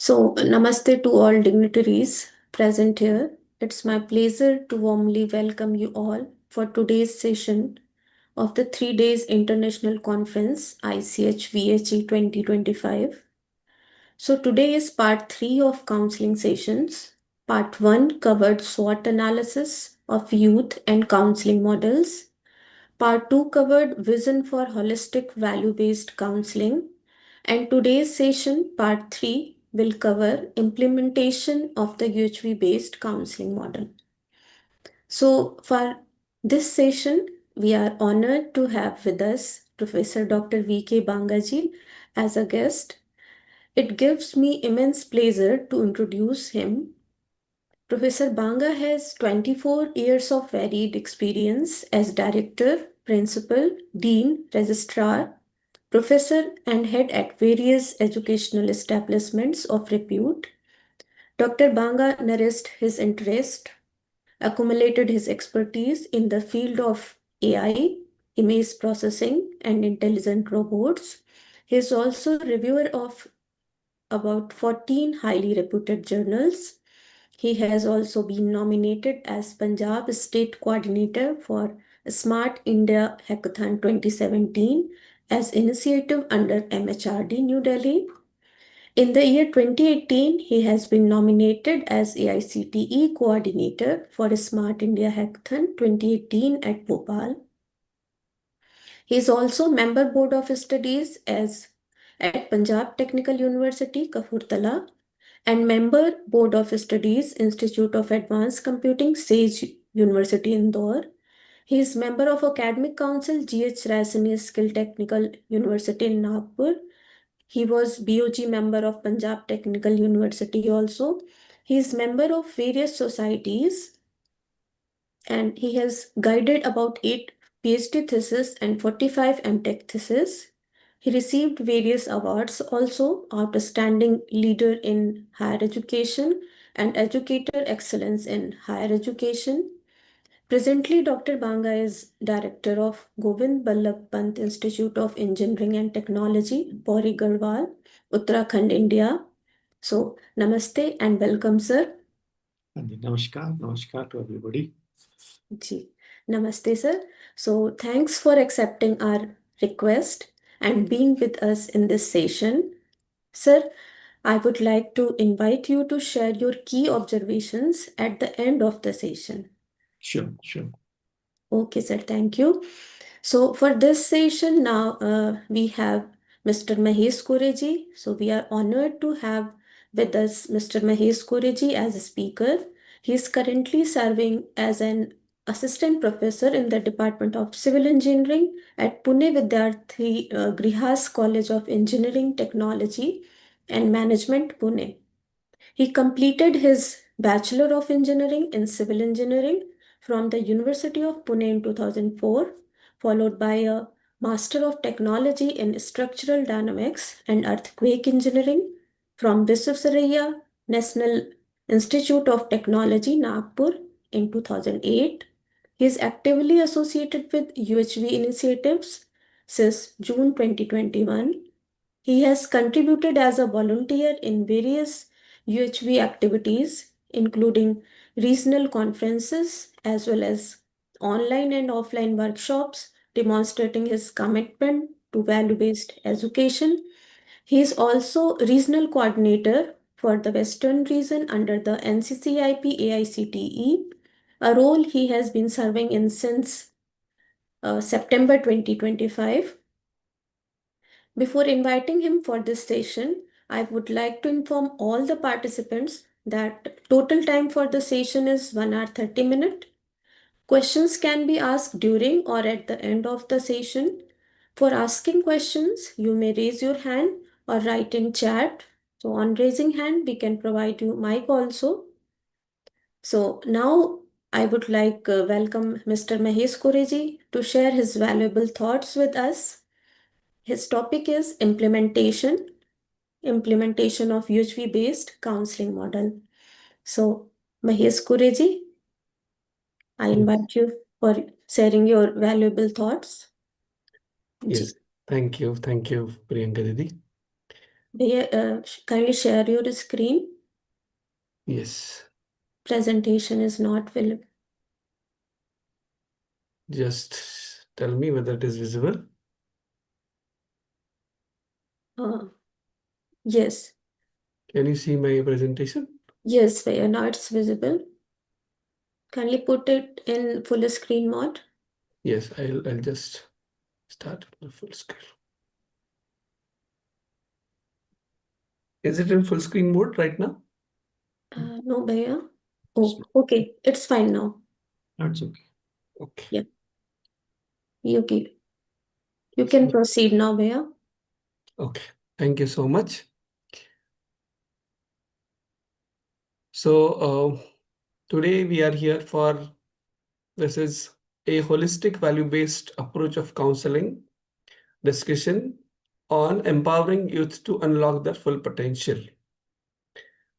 Namaste to all dignitaries present here. It's my pleasure to warmly welcome you all for today's session of the 3 days International Conference ICH-VHE 2025. Today is part 3 of counseling sessions. Part 1 covered SWOT analysis of youth and counseling models. Part 2 covered vision for holistic value based counseling. And today's session, part 3, will cover implementation of the UHV based counseling model. For this session, we are honored to have with us Professor Dr. V.K. Bangaji as a guest. It gives me immense pleasure to introduce him. Professor Banga has 24 years of varied experience as director, principal, dean, registrar, professor, and head at various educational establishments of repute. Dr. Banga nourished his interest, accumulated his expertise in the field of AI, image processing, and intelligent robots. He is also reviewer of about 14 highly reputed journals. He has also been nominated as Punjab State Coordinator for Smart India Hackathon 2017 as initiative under MHRD New Delhi. In the year 2018, he has been nominated as AICTE Coordinator for Smart India Hackathon 2018 at Bhopal. He is also member board of studies as at Punjab Technical University, Kapurthala, and member board of studies Institute of Advanced Computing, Sage University, Indore. He is member of Academic Council GH Raisani Skill Technical University in Nagpur. He was BOG member of Punjab Technical University also. He is member of various societies and he has guided about 8 PhD theses and 45 MTech theses. He received various awards also, Outstanding Leader in Higher Education and Educator Excellence in Higher Education. Presently, Dr. Banga is Director of Govind Ballabh Pant Institute of Engineering and Technology, Pauri Garhwal, Uttarakhand, India. So, namaste and welcome, sir. Namaskar to everybody. Ji. Namaste, sir. So, thanks for accepting our request and being with us in this session. Sir, I would like to invite you to share your key observations at the end of the session. Sure. Okay, sir. Thank you. So for this session now, we have Mr. Mahesh Koreji. So we are honored to have with us Mr. Mahesh Koreji as a speaker. He is currently serving as an assistant professor in the Department of Civil Engineering at Pune Vidyarthi Grihas College of Engineering Technology and Management, Pune. He completed his Bachelor of Engineering in Civil Engineering from the University of Pune in 2004, followed by a Master of Technology in Structural Dynamics and Earthquake Engineering from Visvesvaraya National Institute of Technology, Nagpur in 2008. He is actively associated with UHV initiatives since June 2021. He has contributed as a volunteer in various UHV activities, including regional conferences as well as online and offline workshops, demonstrating his commitment to value based education. He is also regional coordinator for the Western region under the NCCIP AICTE, a role he has been serving in since September 2025. Before inviting him for this session, I would like to inform all the participants that total time for the session is 1 hour 30 minutes. Questions can be asked during or at the end of the session. For asking questions, you may raise your hand or write in chat. So on raising hand, we can provide you mic also. So now I would like welcome Mr. Mahesh Koreji to share his valuable thoughts with us. His topic is implementation of UHV based counseling model. So, Mahesh Kureji, I invite you for sharing your valuable thoughts. Yes. Thank you, Priyanka Didi. Kindly share your screen. Yes. Presentation is not visible. Just tell me whether it is visible. Uh, yes, Can you see my presentation? yes, Bhaiya, now it's visible. Kindly put it in full screen mode. Yes, I'll just start the full screen. Is it in full screen mode right now? No, Bhaiya. It's Oh, okay, it's fine now. That's okay. Okay. Yeah, you keep. You can So, proceed now, Bhaiya. okay. Thank you so much. So today we are here for this is a holistic value-based approach of counseling discussion on empowering youth to unlock their full potential.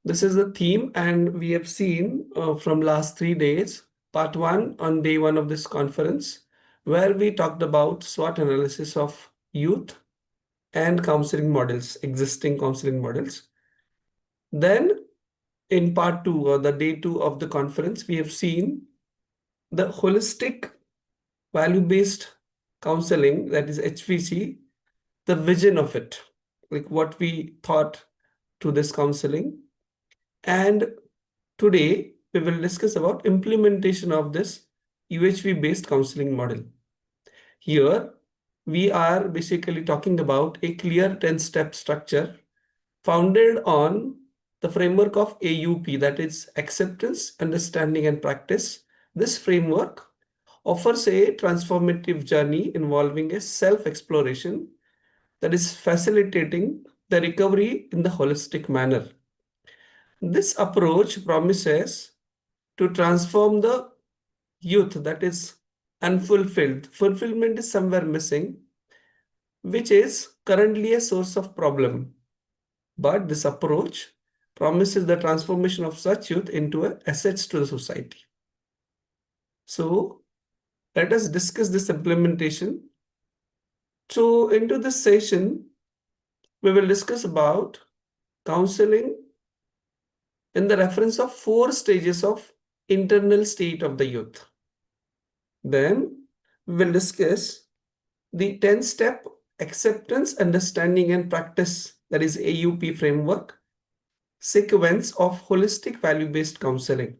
This is the theme, and we have seen from last 3 days, part one on day one of this conference, where we talked about SWOT analysis of youth and counseling models, existing counseling models. Then in part two, or the day two of the conference, we have seen the holistic value-based counseling, that is HVC, the vision of it, like what we thought to this counseling. And today we will discuss about implementation of this UHV based counseling model. Here we are basically talking about a clear 10-step structure founded on the framework of AUP, that is acceptance, understanding, and practice. This framework offers a transformative journey involving a self-exploration that is facilitating the recovery in the holistic manner. This approach promises to transform the youth that is unfulfilled. Fulfillment is somewhere missing, which is currently a source of problem. But this approach promises the transformation of such youth into assets to the society. So let us discuss this implementation. So into this session, we will discuss about counseling in the reference of 4 stages of internal state of the youth. Then we will discuss the 10-step acceptance, understanding, and practice, that is AUP framework, sequence of holistic value-based counseling.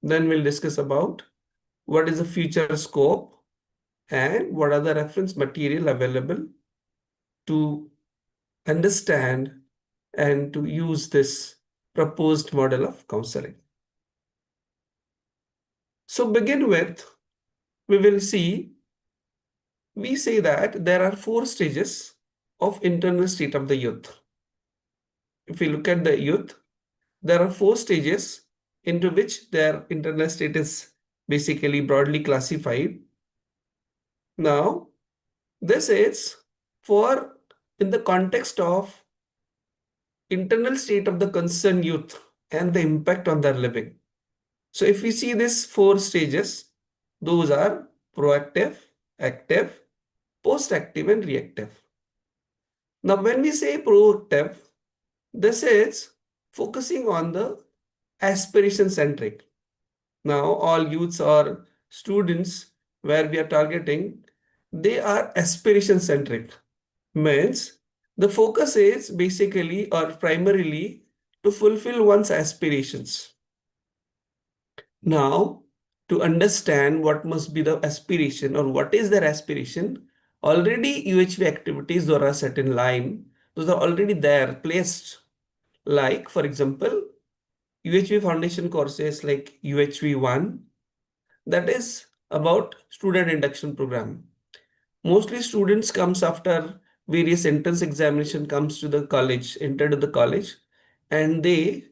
Then we'll discuss about what is the future scope and what are the reference material available to understand and to use this proposed model of counseling. So begin with, we will see, we say that there are 4 stages of internal state of the youth. If we look at the youth, there are 4 stages into which their internal state is basically broadly classified. Now, this is for in the context of internal state of the concerned youth and the impact on their living. So if we see these 4 stages, those are proactive, active, post-active, and reactive. Now, when we say proactive, this is focusing on the aspiration centric. Now, all youths or students where we are targeting, they are aspiration centric. Means the focus is basically or primarily to fulfill one's aspirations. Now, to understand what must be the aspiration or what is their aspiration, already UHV activities that are set in line, those are already there, placed. Like, for example, UHV foundation courses like UHV1, that is about student induction program. Mostly students comes after various entrance examination comes to the college, enter to the college, and they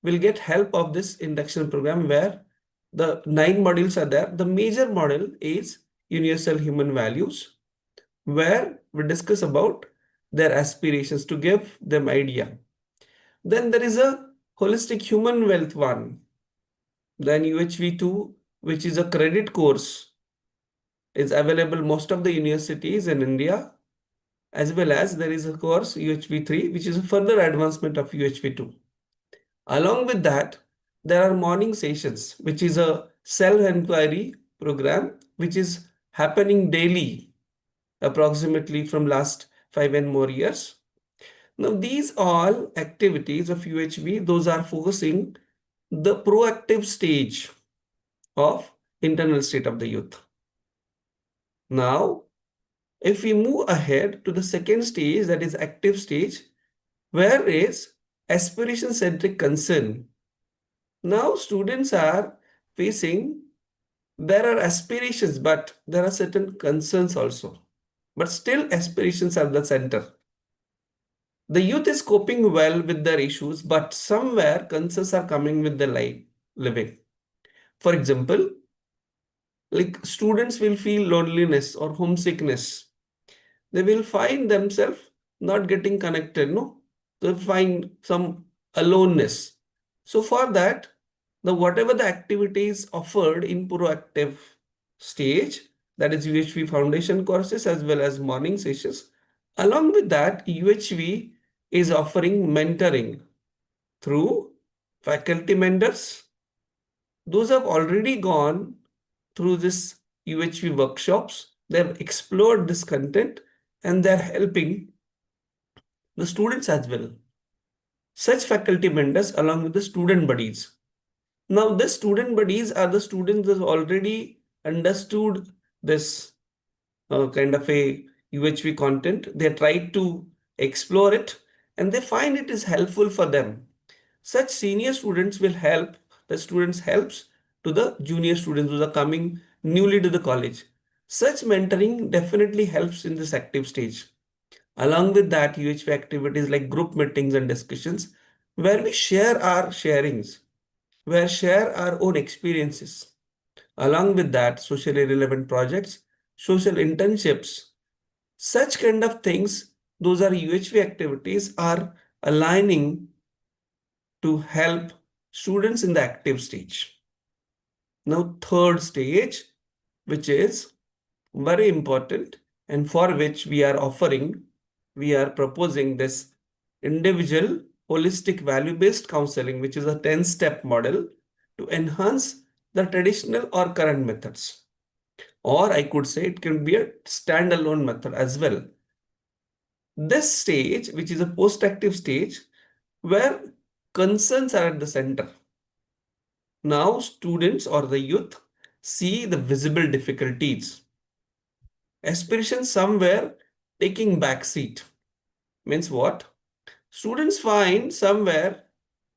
will get help of this induction program where the 9 modules are there. The major module is universal human values, where we discuss about their aspirations to give them idea. Then there is a holistic human wealth one. Then UHV2, which is a credit course, is available most of the universities in India. as well as there is a course UHV3, which is a further advancement of UHV2. Along with that, there are morning sessions, which is a self-inquiry program, which is happening daily, approximately from last 5 and more years. Now, these all activities of UHV, those are focusing the proactive stage of internal state of the youth. Now, if we move ahead to the second stage, that is active stage, where is aspiration centric concern. Now, students are facing, there are aspirations, but there are certain concerns also. But still, aspirations are the center. The youth is coping well with their issues, but somewhere concerns are coming with the life living. For example, like students will feel loneliness or homesickness. They will find themselves not getting connected, no? They'll find some aloneness. So for that, the whatever the activities offered in proactive stage, that is UHV foundation courses as well as morning sessions. Along with that, UHV is offering mentoring through faculty mentors. Those have already gone through this UHV workshops. They've explored this content and they're helping the students as well. Such faculty mentors along with the student buddies. Now, the student buddies are the students that already understood this kind of a UHV content. They tried to explore it and they find it is helpful for them. Such senior students will help the students helps to the junior students who are coming newly to the college. Such mentoring definitely helps in this active stage. Along with that, UHV activities like group meetings and discussions where we share our sharings, where share our own experiences. Along with that, socially relevant projects, social internships, such kind of things, those are UHV activities are aligning to help students in the active stage. Now, third stage, which is very important and for which we are proposing this individual holistic value-based counseling, which is a 10-step model to enhance the traditional or current methods. Or I could say it can be a standalone method as well. This stage, which is a post-active stage, where concerns are at the center. Now, students or the youth see the visible difficulties. Aspiration somewhere taking backseat. Means what? Students find somewhere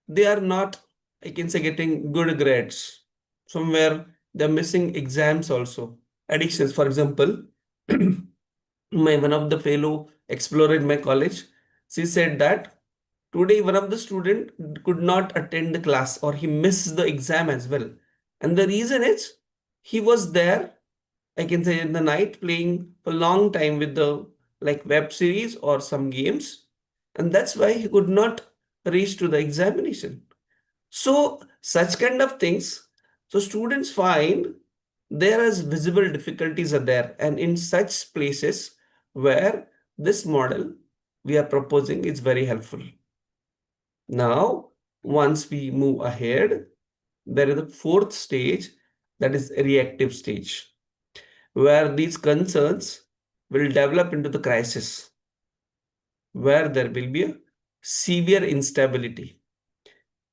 they are not, I can say, getting good grades. Somewhere they're missing exams also. Addictions, for example, my one of the fellow explorer in my college, she said that today one of the student could not attend the class or he missed the exam as well. And the reason is he was there, I can say in the night playing for a long time with the like web series or some games. And that's why he could not reach to the examination. So such kind of things. So students find there is visible difficulties are there. And in such places where this model we are proposing is very helpful. Now, once we move ahead, there is a fourth stage, that is reactive stage, where these concerns will develop into the crisis, where there will be a severe instability.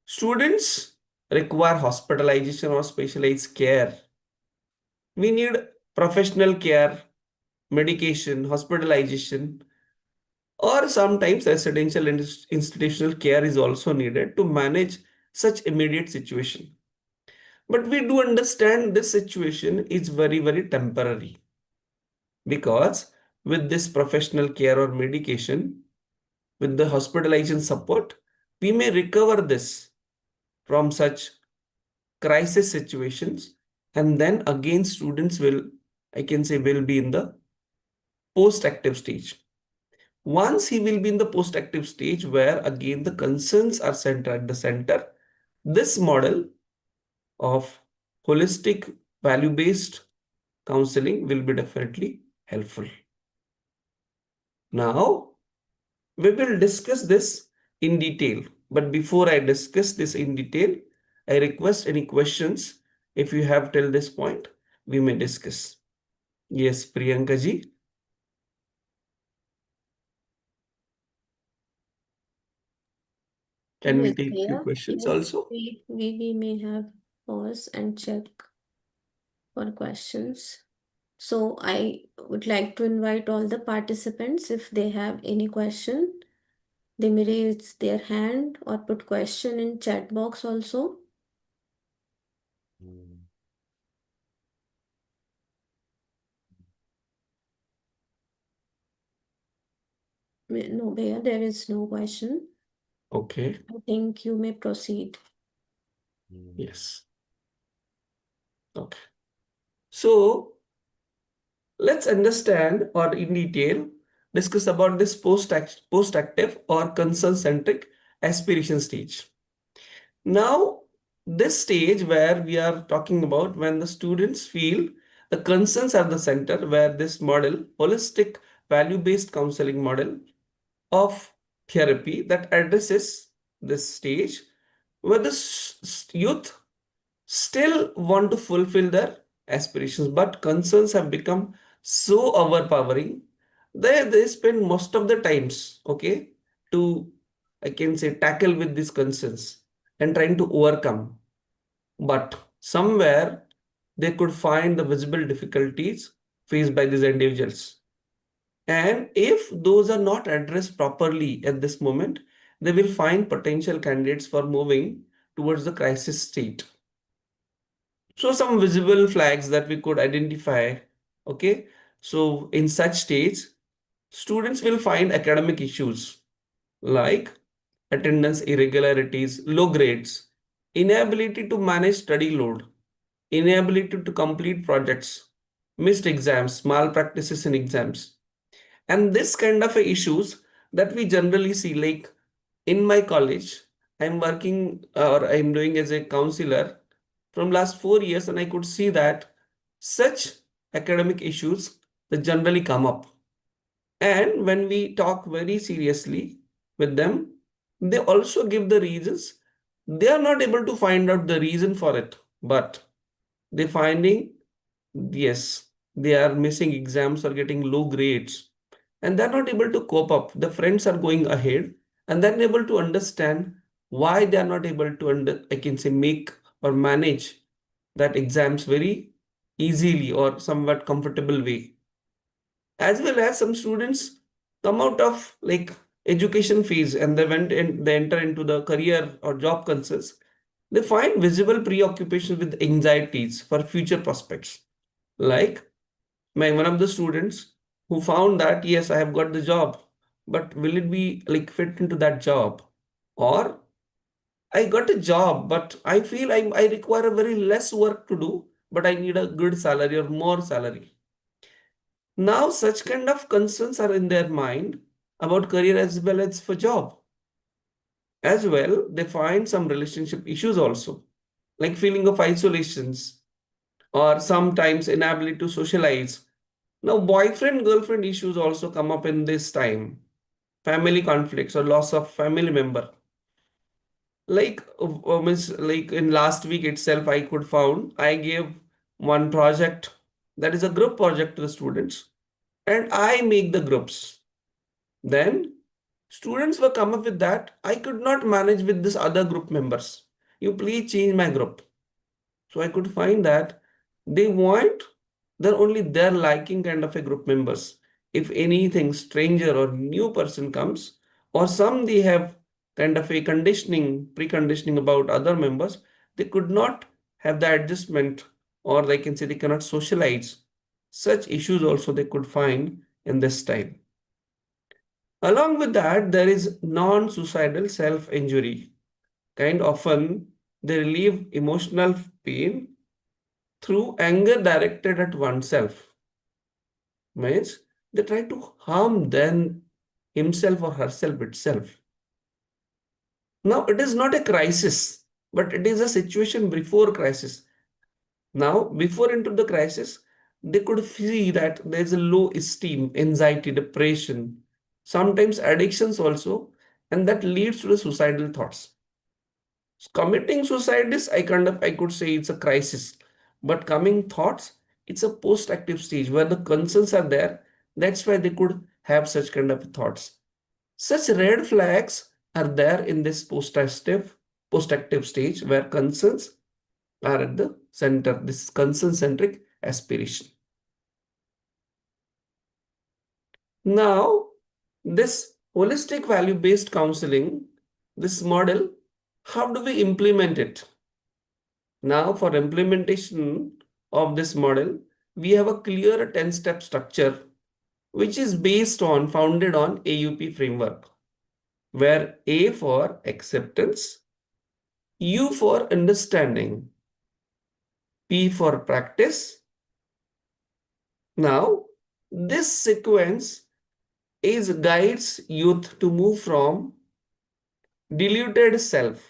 Students require hospitalization or specialized care. We need professional care, medication, hospitalization, or sometimes residential institutional care is also needed to manage such immediate situation. But we do understand this situation is very, very temporary because with this professional care or medication, with the hospitalization support, we may recover this from such crisis situations. And then again, students will, I can say, will be in the post-active stage. Once he will be in the post-active stage where again the concerns are centered at the center, this model of holistic value-based counseling will be definitely helpful. Now, we will discuss this in detail. But before I discuss this in detail, I request any questions. If you have till this point, we may discuss. Yes, Priyanka ji, can we Yes, take few Priya. questions Yes, also? we may have pause and check for questions. So I would like to invite all the participants if they have any question, they may raise their hand or put question in chat box also. No, Bhaiya, there is no question. Okay, I think you may proceed. yes. Okay. So let's understand or in detail discuss about this post-active or concern-centric aspiration stage. Now, this stage where we are talking about when the students feel the concerns are the center, where this model, holistic value-based counseling model of therapy that addresses this stage, where the youth still want to fulfill their aspirations, but concerns have become so overpowering. They spend most of the times, okay, to I can say tackle with these concerns and trying to overcome. But somewhere they could find the visible difficulties faced by these individuals. And if those are not addressed properly at this moment, they will find potential candidates for moving towards the crisis state. So some visible flags that we could identify. Okay. So in such states, students will find academic issues like attendance irregularities, low grades, inability to manage study load, inability to complete projects, missed exams, malpractices in exams. And this kind of issues that we generally see, like in my college, I'm working or I'm doing as a counselor from last 4 years, and I could see that such academic issues that generally come up. And when we talk very seriously with them, they also give the reasons. They are not able to find out the reason for it, but they finding yes, they are missing exams or getting low grades, and they're not able to cope up. The friends are going ahead, and they're able to understand why they are not able to I can say make or manage that exams very easily or somewhat comfortable way. As well as some students come out of like education phase and they enter into the career or job concerns. They find visible preoccupation with anxieties for future prospects. Like my one of the students who found that yes, I have got the job, but will it be like fit into that job? Or I got a job, but I feel I require a very less work to do, but I need a good salary or more salary. Now, such kind of concerns are in their mind about career as well as for job. As well, they find some relationship issues also, like feeling of isolations or sometimes inability to socialize. Now, boyfriend girlfriend issues also come up in this time. Family conflicts or loss of family member. Means like in last week itself, I could found I gave one project that is a group project to the students, and I make the groups. Then students were come up with that. I could not manage with this other group members. You please change my group. So I could find that they want they're only their liking kind of a group members. If anything stranger or new person comes, or some they have kind of a conditioning, preconditioning about other members, they could not have the adjustment, or they can say they cannot socialize. Such issues also they could find in this time. Along with that, there is non-suicidal self-injury. Kind often they relieve emotional pain through anger directed at oneself. Means they try to harm then himself or herself itself. Now it is not a crisis, but it is a situation before crisis. Now, before into the crisis, they could see that there is a low esteem, anxiety, depression. sometimes addictions also, and that leads to the suicidal thoughts. Committing suicide is, I could say it's a crisis, but coming thoughts, it's a post-active stage where the concerns are there. That's why they could have such kind of thoughts. Such red flags are there in this post-active stage where concerns are at the center. This concern-centric aspiration. Now, this holistic value-based counseling, this model, how do we implement it? Now, for implementation of this model, we have a clear 10-step structure which is founded on AUP framework, where A for acceptance, U for understanding, P for practice. Now, this sequence is guides youth to move from diluted self.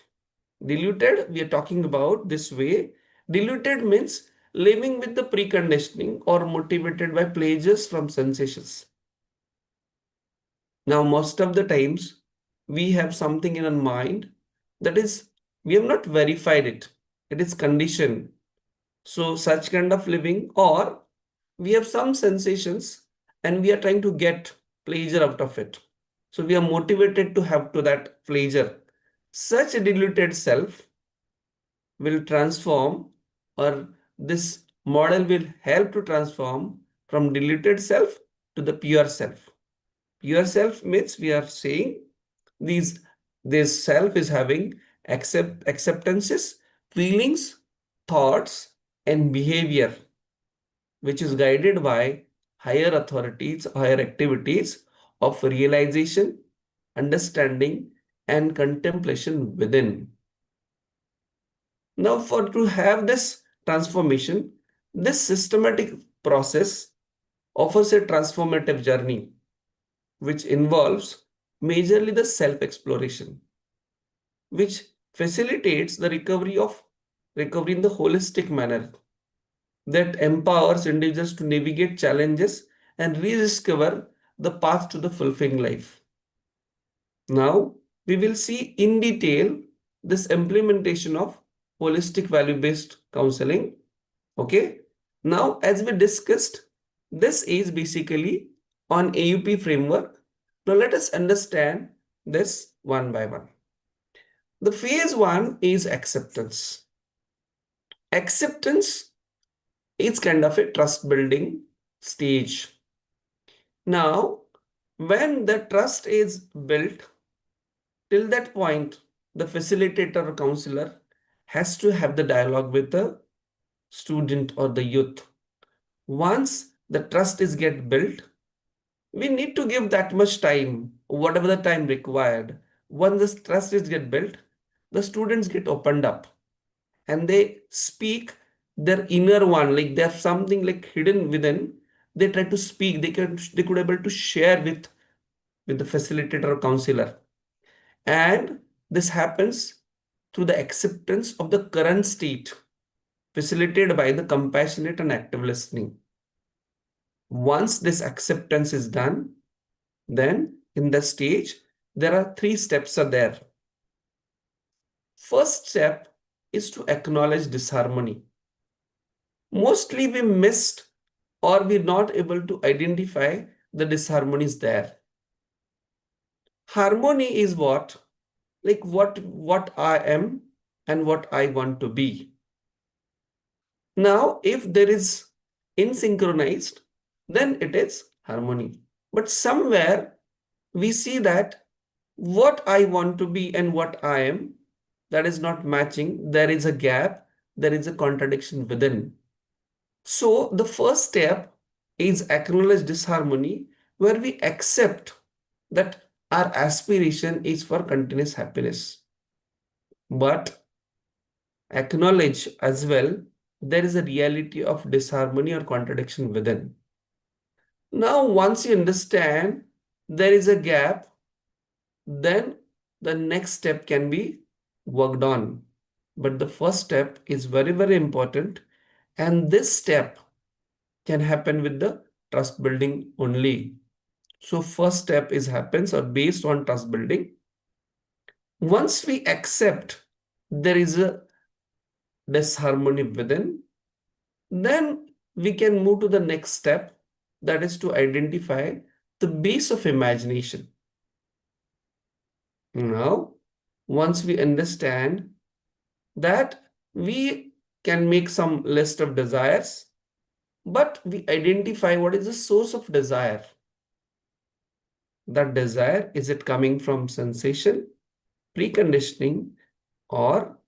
Diluted, we are talking about this way. Diluted means living with the preconditioning or motivated by pleasures from sensations. Now, most of the times, we have something in our mind that is, we have not verified it. It is conditioned. So, such kind of living, or we have some sensations and we are trying to get pleasure out of it. So, we are motivated to have to that pleasure. Such a diluted self will transform, or this model will help to transform from diluted self to the pure self. Pure self means we are saying these this self is having acceptances, feelings, thoughts, and behavior which is guided by higher authorities, higher activities of realization, understanding, and contemplation within. Now, for to have this transformation, this systematic process offers a transformative journey which involves majorly the self-exploration, which facilitates the recovery in the holistic manner that empowers individuals to navigate challenges and rediscover the path to the fulfilling life. Now, we will see in detail this implementation of holistic value-based counseling. Okay. Now, as we discussed, this is basically on AUP framework. Now, let us understand this one by one. The phase one is acceptance. Acceptance is kind of a trust building stage. Now, when the trust is built, till that point, the facilitator or counselor has to have the dialogue with the student or the youth. Once the trust is get built, we need to give that much time, whatever the time required. Once the trust is get built, the students get opened up and they speak their inner one, like they have something like hidden within. They try to speak. They could able to share with the facilitator or counselor, and this happens through the acceptance of the current state, facilitated by the compassionate and active listening. Once this acceptance is done, then in the stage, there are three steps are there. First step is to acknowledge disharmony. Mostly we missed or we're not able to identify the disharmonies there. Harmony is what? Like what I am and what I want to be. Now, if there is insynchronized, then it is harmony. But somewhere we see that what I want to be and what I am, that is not matching. There is a gap. There is a contradiction within. So the first step is acknowledge disharmony, where we accept that our aspiration is for continuous happiness. But acknowledge as well there is a reality of disharmony or contradiction within. Now, once you understand there is a gap, then the next step can be worked on. But the first step is very, very important. And this step can happen with the trust building only. So first step is happens or based on trust building. Once we accept there is a disharmony within, then we can move to the next step, that is to identify the base of imagination. Now, once we understand that we can make some list of desires, but we identify what is the source of desire. That desire, is it coming from sensation, preconditioning, or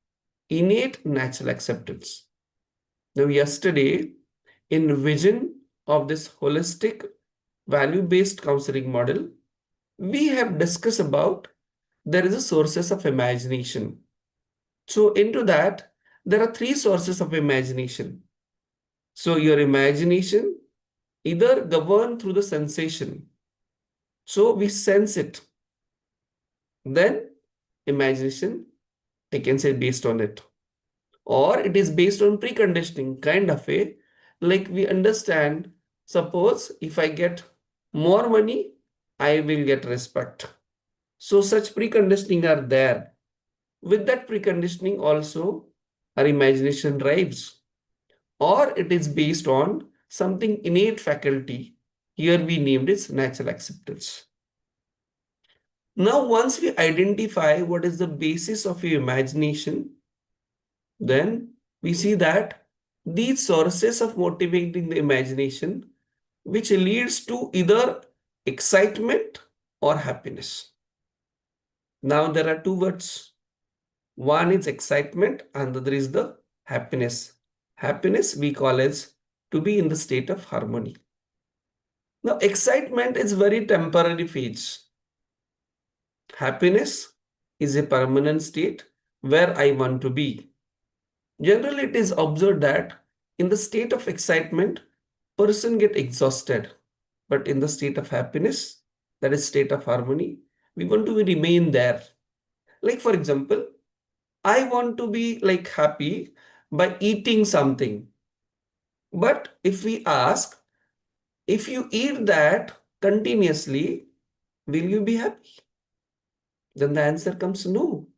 innate natural acceptance? Now, yesterday, in vision of this holistic value-based counseling model, we have discussed about there is a sources of imagination. So into that, there are three sources of imagination. So your imagination either governed through the sensation. So we sense it. Then imagination, I can say based on it. Or it is based on preconditioning, kind of a, like we understand, suppose if I get more money, I will get respect. So such preconditioning are there. With that preconditioning also, our imagination drives. Or it is based on something innate faculty. Here we named it natural acceptance. Now, once we identify what is the basis of your imagination, then we see that these sources of motivating the imagination, which leads to either excitement or happiness. Now, there are two words. One is excitement and the other is the happiness. Happiness we call as to be in the state of harmony. Now, excitement is very temporary phase. Happiness is a permanent state where I want to be. Generally, it is observed that in the state of excitement, person get exhausted. But in the state of happiness, that is state of harmony, we want to remain there. Like for example, I want to be like happy by eating something. But if we ask, if you eat that continuously, will you be happy? Then the answer comes no.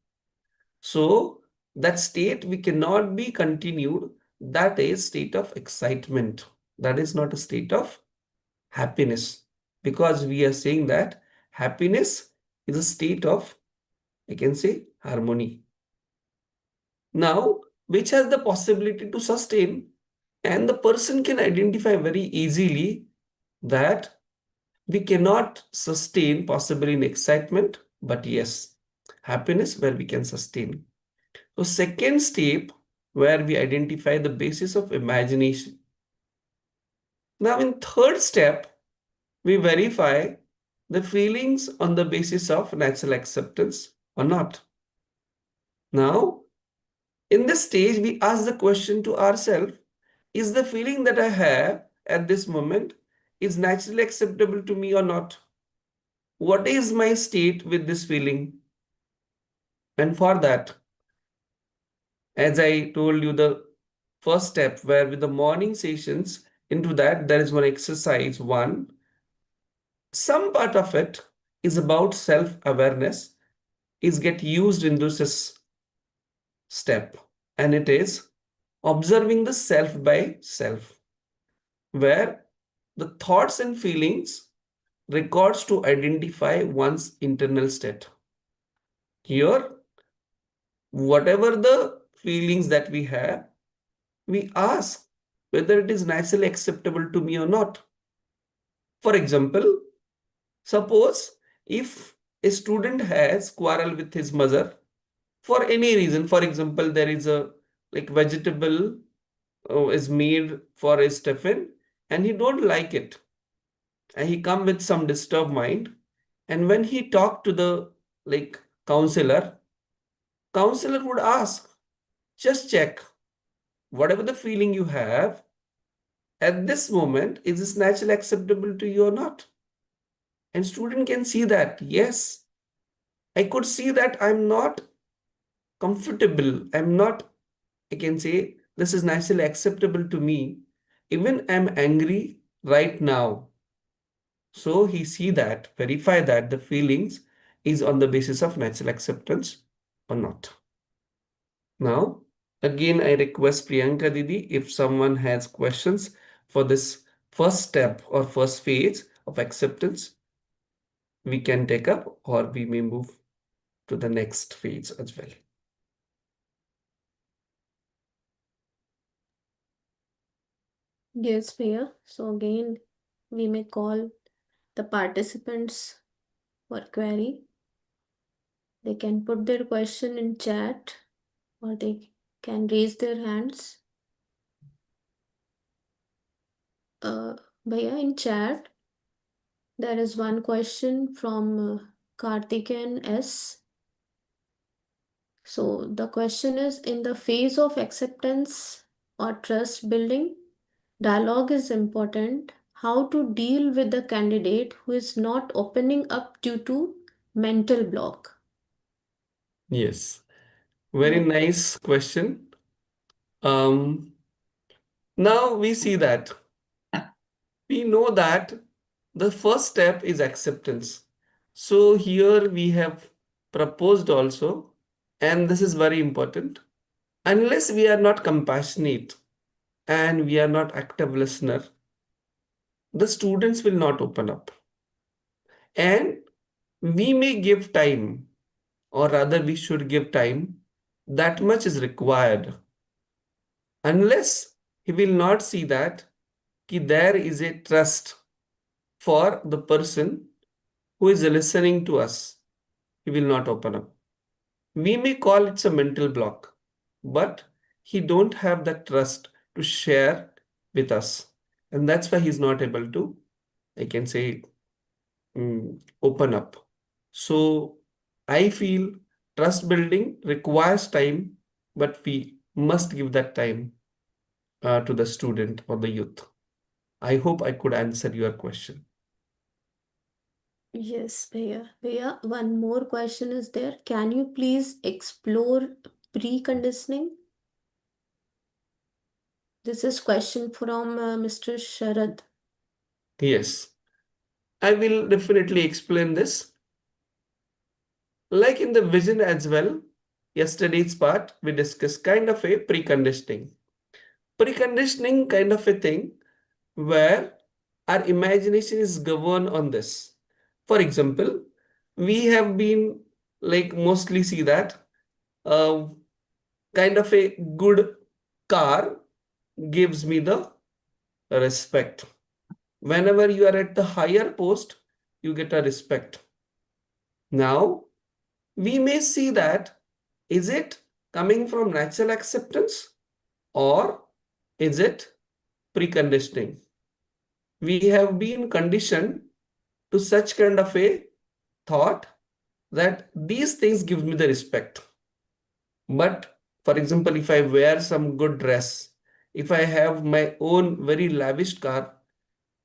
So that state we cannot be continued. That is state of excitement. That is not a state of happiness. Because we are saying that happiness is a state of, I can say, harmony. Now, which has the possibility to sustain, and the person can identify very easily that we cannot sustain possibly in excitement, but yes, happiness where we can sustain. So second step where we identify the basis of imagination. Now in third step, we verify the feelings on the basis of natural acceptance or not. Now, in this stage, we ask the question to ourselves, is the feeling that I have at this moment is naturally acceptable to me or not? What is my state with this feeling? And for that, as I told you, the first step where with the morning sessions, into that, there is one exercise. One, some part of it is about self-awareness is get used in this step. And it is observing the self by self, where the thoughts and feelings records to identify one's internal state. Here, whatever the feelings that we have, we ask whether it is naturally acceptable to me or not. For example, suppose if a student has quarrel with his mother for any reason, for example, there is a like vegetable is made for a Stephen and he don't like it and he come with some disturbed mind, and when he talked to the like counselor would ask, just check whatever the feeling you have at this moment, is this naturally acceptable to you or not? And student can see that yes, I could see that I'm not comfortable, I'm not, I can say this is naturally acceptable to me, even I'm angry right now. So he see that, verify that the feelings is on the basis of natural acceptance or not. Now, again, I request Priyanka Didi, if someone has questions for this first step or first phase of acceptance, we can take up or we may move to the next phase as well. Yes, Priya. So again, we may call the participants for query. They can put their question in chat or they can raise their hands. Bhaiya, in chat, there is one question from Karthikeyan S. So the question is, in the phase of acceptance or trust building, dialogue is important. How to deal with the candidate who is not opening up due to mental block? Yes, very What? nice question. Um, Now we see that we know that the first step is acceptance. So here we have proposed also, and this is very important. Unless we are not compassionate and we are not active listener, the students will not open up. And we may give time, or rather we should give time. That much is required. Unless he will not see that there is a trust for the person who is listening to us, he will not open up. We may call it a mental block, but he don't have that trust to share with us. And that's why he's not able to, I can say, open up. So I feel trust building requires time, but we must give that time to the student or the youth. I hope I could answer your question. Yes, Bhaiya. Bhaiya, one more question is there. Can you please explore preconditioning? This is question from Mr. Sharad. Yes, I will definitely explain this. Like in the vision as well, yesterday's part, we discussed kind of a preconditioning. Preconditioning kind of a thing where our imagination is governed on this. For example, we have been like mostly see that uh, kind of a good car gives me the respect. Whenever you are at the higher post, you get a respect. Now, we may see that is it coming from natural acceptance or is it preconditioning? We have been conditioned to such kind of a thought that these things give me the respect. But for example, if I wear some good dress, if I have my own very lavish car,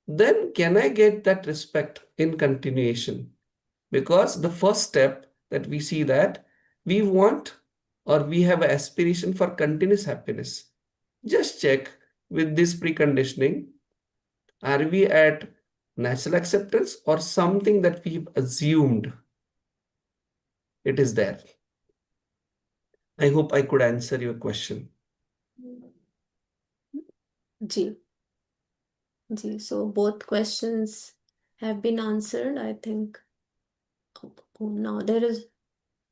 then can I get that respect in continuation? Because the first step that we see that we want or we have an aspiration for continuous happiness. Just check with this preconditioning, are we at natural acceptance or something that we've assumed it is there? I hope I could answer your question. Ji, ji. So both questions have been answered. I think now there is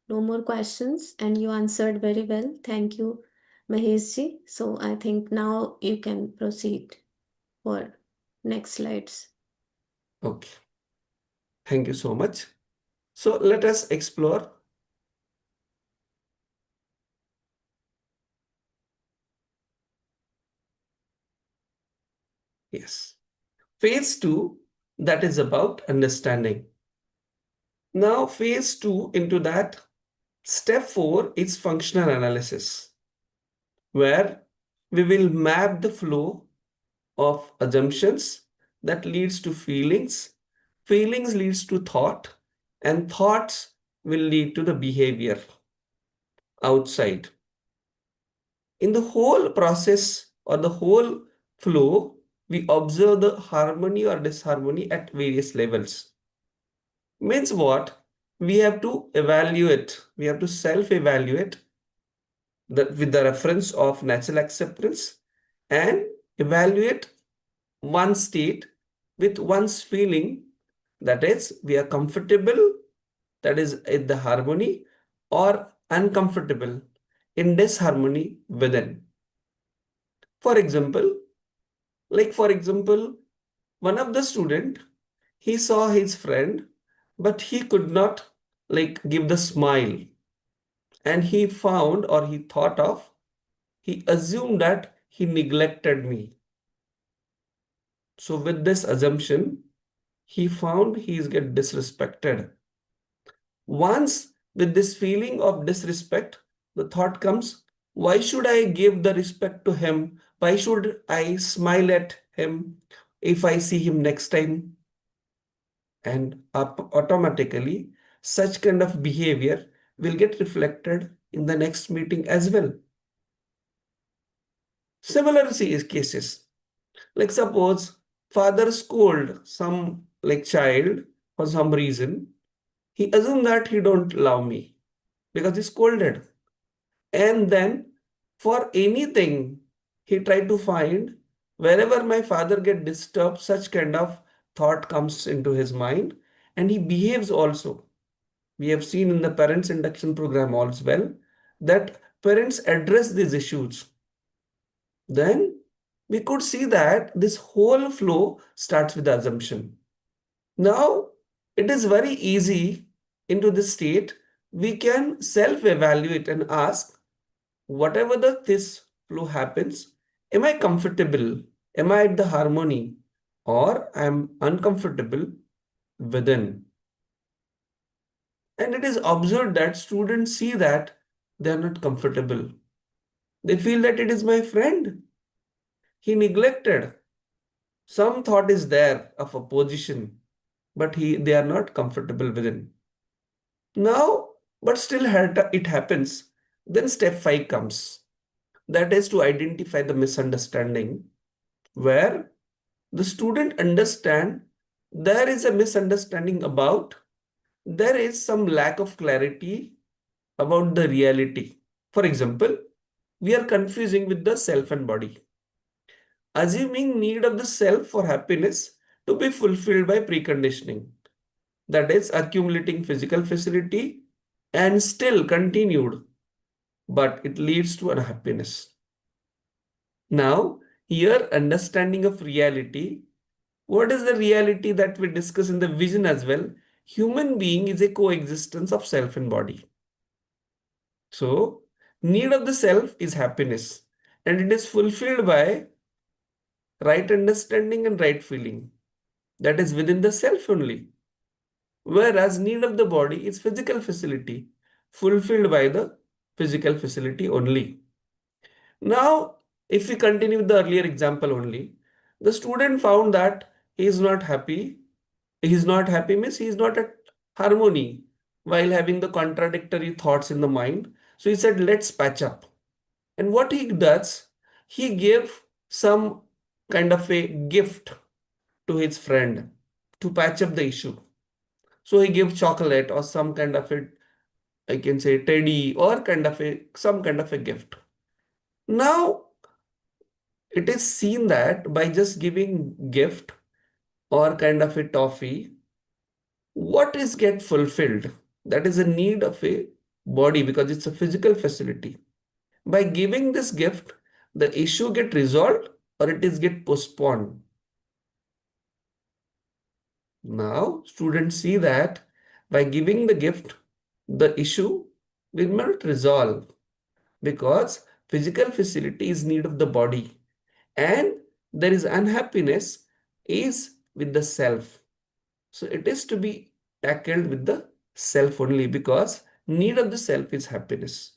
no more questions, and you answered very well. Thank you, Mahesh ji. So I think now you can proceed for next slides. Okay, thank you so much. So let us explore. Yes. Phase two, that is about understanding. Now, phase two into that, step four is functional analysis, where we will map the flow of assumptions that leads to feelings, feelings leads to thought, and thoughts will lead to the behavior outside. In the whole process or the whole flow, we observe the harmony or disharmony at various levels. Means what? We have to evaluate, we have to self-evaluate with the reference of natural acceptance and evaluate one state with one's feeling, that is, we are comfortable, that is, in the harmony, or uncomfortable in disharmony within. For example, one of the student, he saw his friend, but he could not give the smile, and he found or he thought of, he assumed that he neglected me. So with this assumption, he found he is get disrespected. Once with this feeling of disrespect, the thought comes, why should I give the respect to him? Why should I smile at him if I see him next time? And automatically, such kind of behavior will get reflected in the next meeting as well. Similar cases, like suppose father scold some child for some reason, he assumed that he don't love me because he scolded. And then for anything, he tried to find wherever my father get disturbed, such kind of thought comes into his mind, and he behaves also. We have seen in the parents induction program also well that parents address these issues. Then we could see that this whole flow starts with the assumption. Now it is very easy into this state. We can self-evaluate and ask, whatever this flow happens, am I comfortable? Am I at the harmony? Or am uncomfortable within? And it is observed that students see that they are not comfortable. They feel that it is my friend. He neglected. Some thought is there of a position, but they are not comfortable within. Now, but still it happens. Then step 5 comes. That is to identify the misunderstanding, where the student understand there is a misunderstanding about, there is some lack of clarity about the reality. For example, we are confusing with the self and body, assuming need of the self for happiness to be fulfilled by preconditioning, that is accumulating physical facility and still continued, but it leads to unhappiness. Now, here understanding of reality, what is the reality that we discuss in the vision as well? Human being is a coexistence of self and body. So, need of the self is happiness, and it is fulfilled by right understanding and right feeling. That is within the self only. Whereas need of the body is physical facility, fulfilled by the physical facility only. Now, if we continue with the earlier example only, the student found that he is not happy. He is not happy means he is not at harmony while having the contradictory thoughts in the mind. So he said, let's patch up. And what he does, he gave some kind of a gift to his friend to patch up the issue. So he gave chocolate or some kind of a, I can say teddy or some kind of a gift. Now it is seen that by just giving gift or kind of a toffee, what is get fulfilled? That is a need of a body because it's a physical facility. By giving this gift, the issue get resolved or it is get postponed. Now, students see that by giving the gift, the issue will not resolve because physical facility is need of the body and there is unhappiness is with the self. So it is to be tackled with the self only because need of the self is happiness.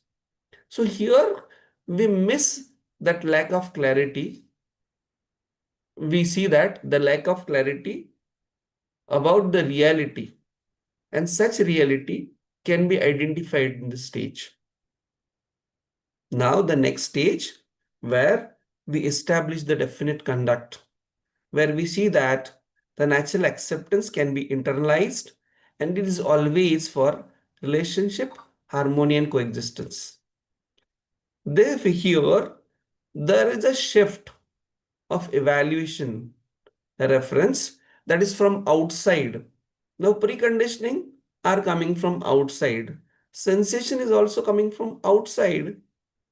So here we miss that lack of clarity. We see that the lack of clarity about the reality, and such reality can be identified in the stage. Now the next stage where we establish the definite conduct. where we see that the natural acceptance can be internalized and it is always for relationship, harmony, and coexistence. Therefore, here there is a shift of evaluation, a reference that is from outside. Now, preconditioning are coming from outside. Sensation is also coming from outside.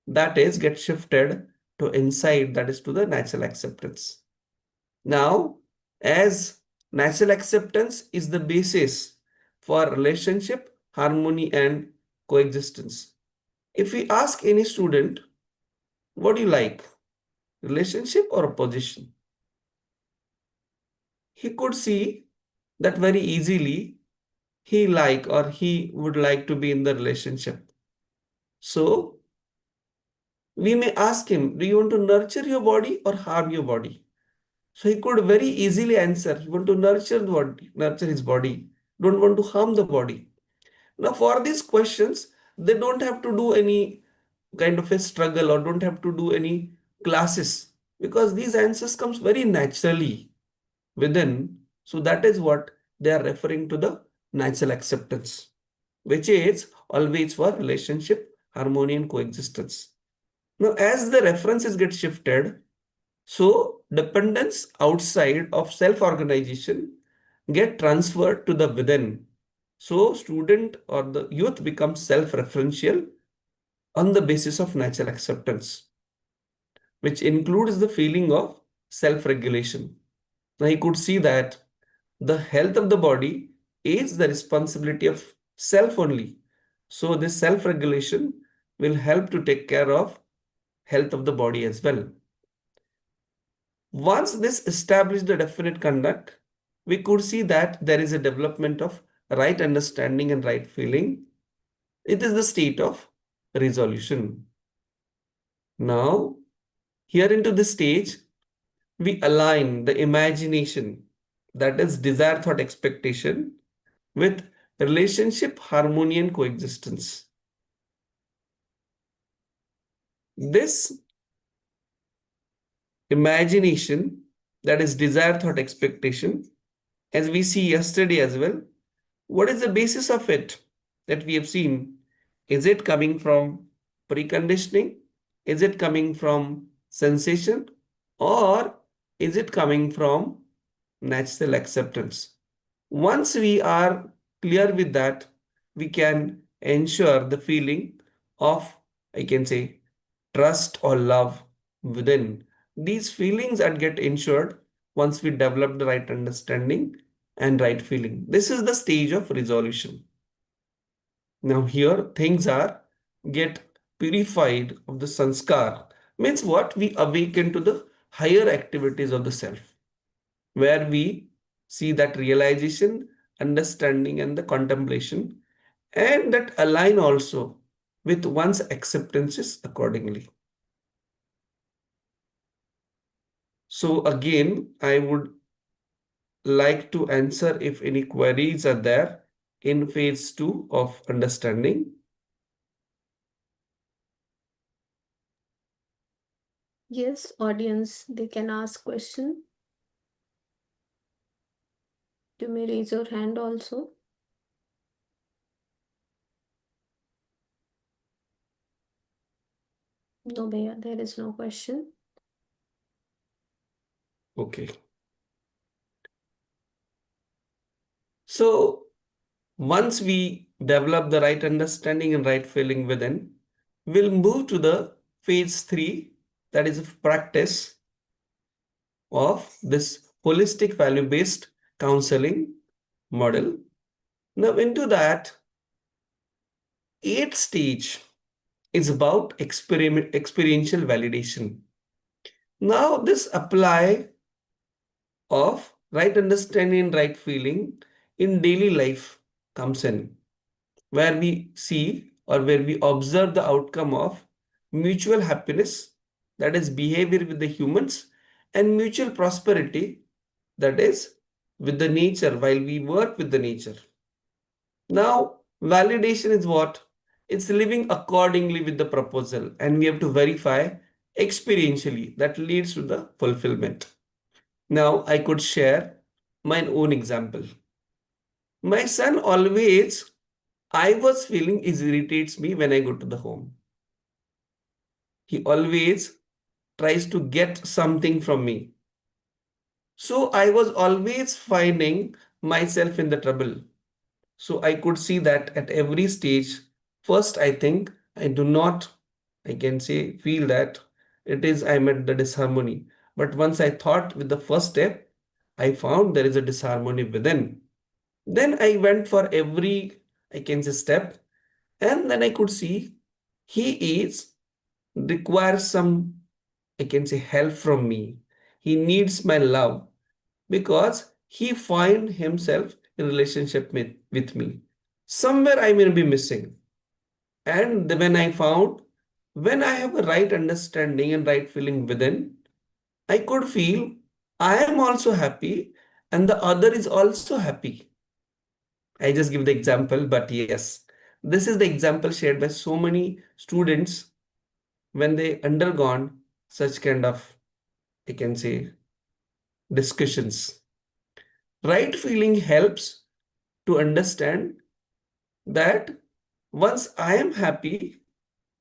That is, get shifted to inside, that is to the natural acceptance. Now, as natural acceptance is the basis for relationship, harmony, and coexistence. If we ask any student, what do you like? Relationship or opposition? He could see that very easily he would like to be in the relationship. So we may ask him, do you want to nurture your body or harm your body? So he could very easily answer, he want to nurture the body, nurture his body, don't want to harm the body. Now for these questions, they don't have to do any kind of a struggle or don't have to do any classes because these answers comes very naturally within. So that is what they are referring to the natural acceptance, which is always for relationship, harmony, and coexistence. Now, as the references get shifted, so dependence outside of self-organization get transferred to the within. So student or the youth becomes self-referential on the basis of natural acceptance, which includes the feeling of self-regulation. Now you could see that the health of the body is the responsibility of self only. So this self-regulation will help to take care of health of the body as well. Once this established a definite conduct, we could see that there is a development of right understanding and right feeling. It is the state of resolution. Now, here into this stage, we align the imagination, that is desire, thought, expectation, with relationship, harmony, and coexistence. This imagination, that is desire, thought, expectation, as we see yesterday as well, what is the basis of it that we have seen? Is it coming from preconditioning? Is it coming from sensation? Or is it coming from natural acceptance? Once we are clear with that, we can ensure the feeling of, I can say, trust or love within. These feelings that get ensured once we develop the right understanding and right feeling. This is the stage of resolution. Now here things are get purified of the sanskar. Means what? We awaken to the higher activities of the self, where we see that realization, understanding, and the contemplation, and that align also with one's acceptances accordingly. So again, I would like to answer if any queries are there in phase 2 of understanding. Yes, audience, they can ask question. You may raise your hand also. No, Bhaiya, there is no question. Okay. So once we develop the right understanding and right feeling within, we'll move to the phase 3, that is practice of this holistic value-based counseling model. Now into that, 8th stage is about experiential validation. Now this apply of right understanding, right feeling in daily life comes in, where we see or where we observe the outcome of mutual happiness, that is behavior with the humans, and mutual prosperity, that is with the nature while we work with the nature. Now, validation is what? It's living accordingly with the proposal, and we have to verify experientially that leads to the fulfillment. Now I could share my own example. My son always, I was feeling is irritates me when I go to the home. He always tries to get something from me. So I was always finding myself in the trouble. So I could see that at every stage, first I think I do not, I can say, feel that it is I'm at the disharmony. But once I thought with the first step, I found there is a disharmony within. Then I went for every, I can say, step, and then I could see he is requires some, I can say, help from me. He needs my love because he find himself in relationship with me. Somewhere I may be missing. And when I found, when I have a right understanding and right feeling within, I could feel I am also happy and the other is also happy. I just give the example, but yes, this is the example shared by so many students when they undergone such kind of, I can say, discussions. Right feeling helps to understand that once I am happy,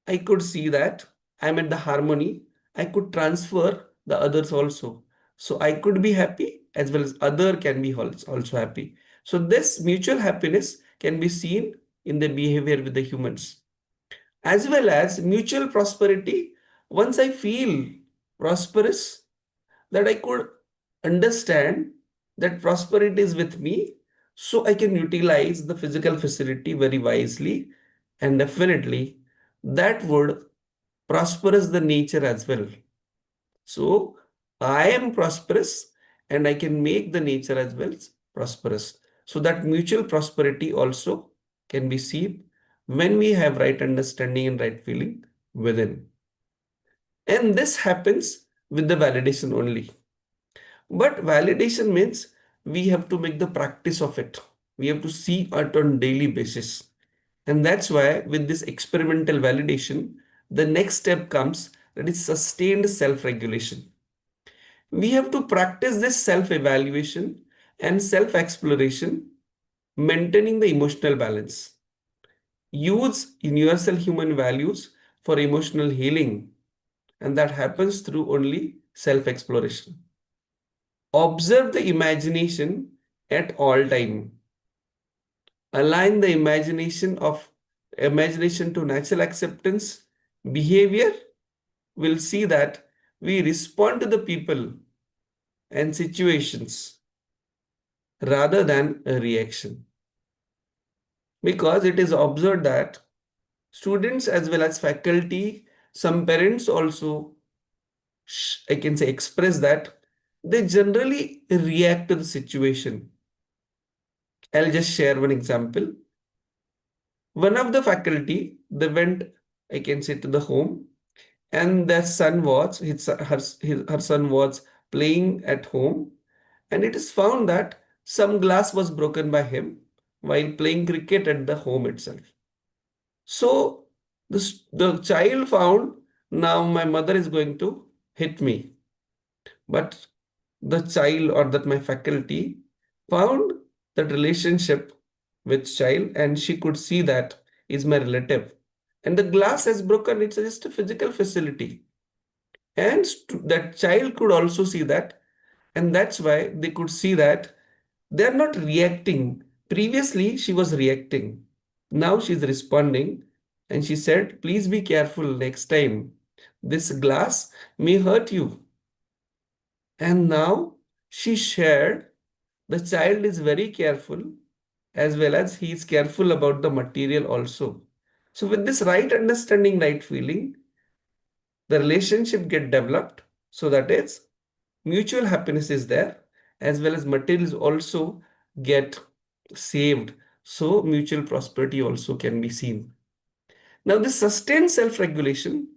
I could see that I'm at the harmony. I could transfer the others also. So I could be happy as well as other can be also happy. So this mutual happiness can be seen in the behavior with the humans as well as mutual prosperity. Once I feel prosperous, that I could understand that prosperity is with me, so I can utilize the physical facility very wisely, and definitely that would prosperous the nature as well. So I am prosperous and I can make the nature as well prosperous. So that mutual prosperity also can be seen when we have right understanding and right feeling within. And this happens with the validation only. But validation means we have to make the practice of it. We have to see it on daily basis. And that's why with this experimental validation, the next step comes that is sustained self-regulation. We have to practice this self-evaluation and self-exploration, maintaining the emotional balance. Use universal human values for emotional healing, and that happens through only self-exploration. Observe the imagination at all time. Align the imagination to natural acceptance behavior. Will see that we respond to the people and situations rather than a reaction. Because it is observed that students as well as faculty, some parents also, I can say, express that they generally react to the situation. I'll just share one example. One of the faculty, they went, I can say, to the home, and their son was, her son was playing at home, and it is found that some glass was broken by him while playing cricket at the home itself. So the child found, now my mother is going to hit me. But the child or that my faculty found that relationship with child and she could see that is my relative. And the glass has broken, it's just a physical facility. And that child could also see that. And that's why they could see that they're not reacting. Previously, she was reacting. Now she's responding. And she said, please be careful next time. This glass may hurt you. And now she shared the child is very careful as well as he is careful about the material also. So with this right understanding, right feeling, the relationship get developed so that it's mutual happiness is there as well as materials also get saved. So mutual prosperity also can be seen. Now this sustained self-regulation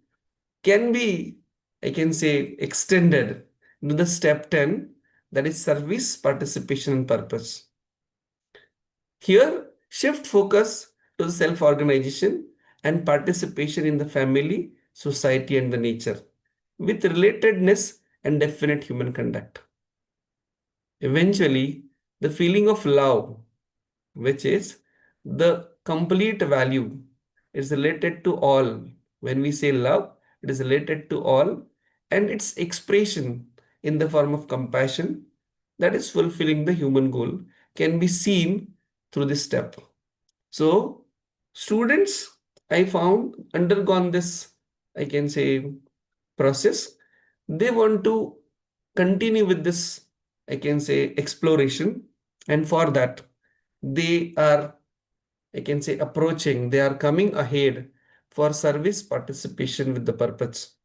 can be, I can say, extended to the step 10, that is service, participation, and purpose. Here, shift focus to the self-organization and participation in the family, society, and the nature with relatedness and definite human conduct. Eventually, the feeling of love, which is the complete value, is related to all. When we say love, it is related to all, and its expression in the form of compassion, that is fulfilling the human goal, can be seen through this step. So, students, I found, undergone this, I can say, process. They want to continue with this, I can say, exploration. And for that, they are, I can say, approaching, they are coming ahead for service participation with the purpose.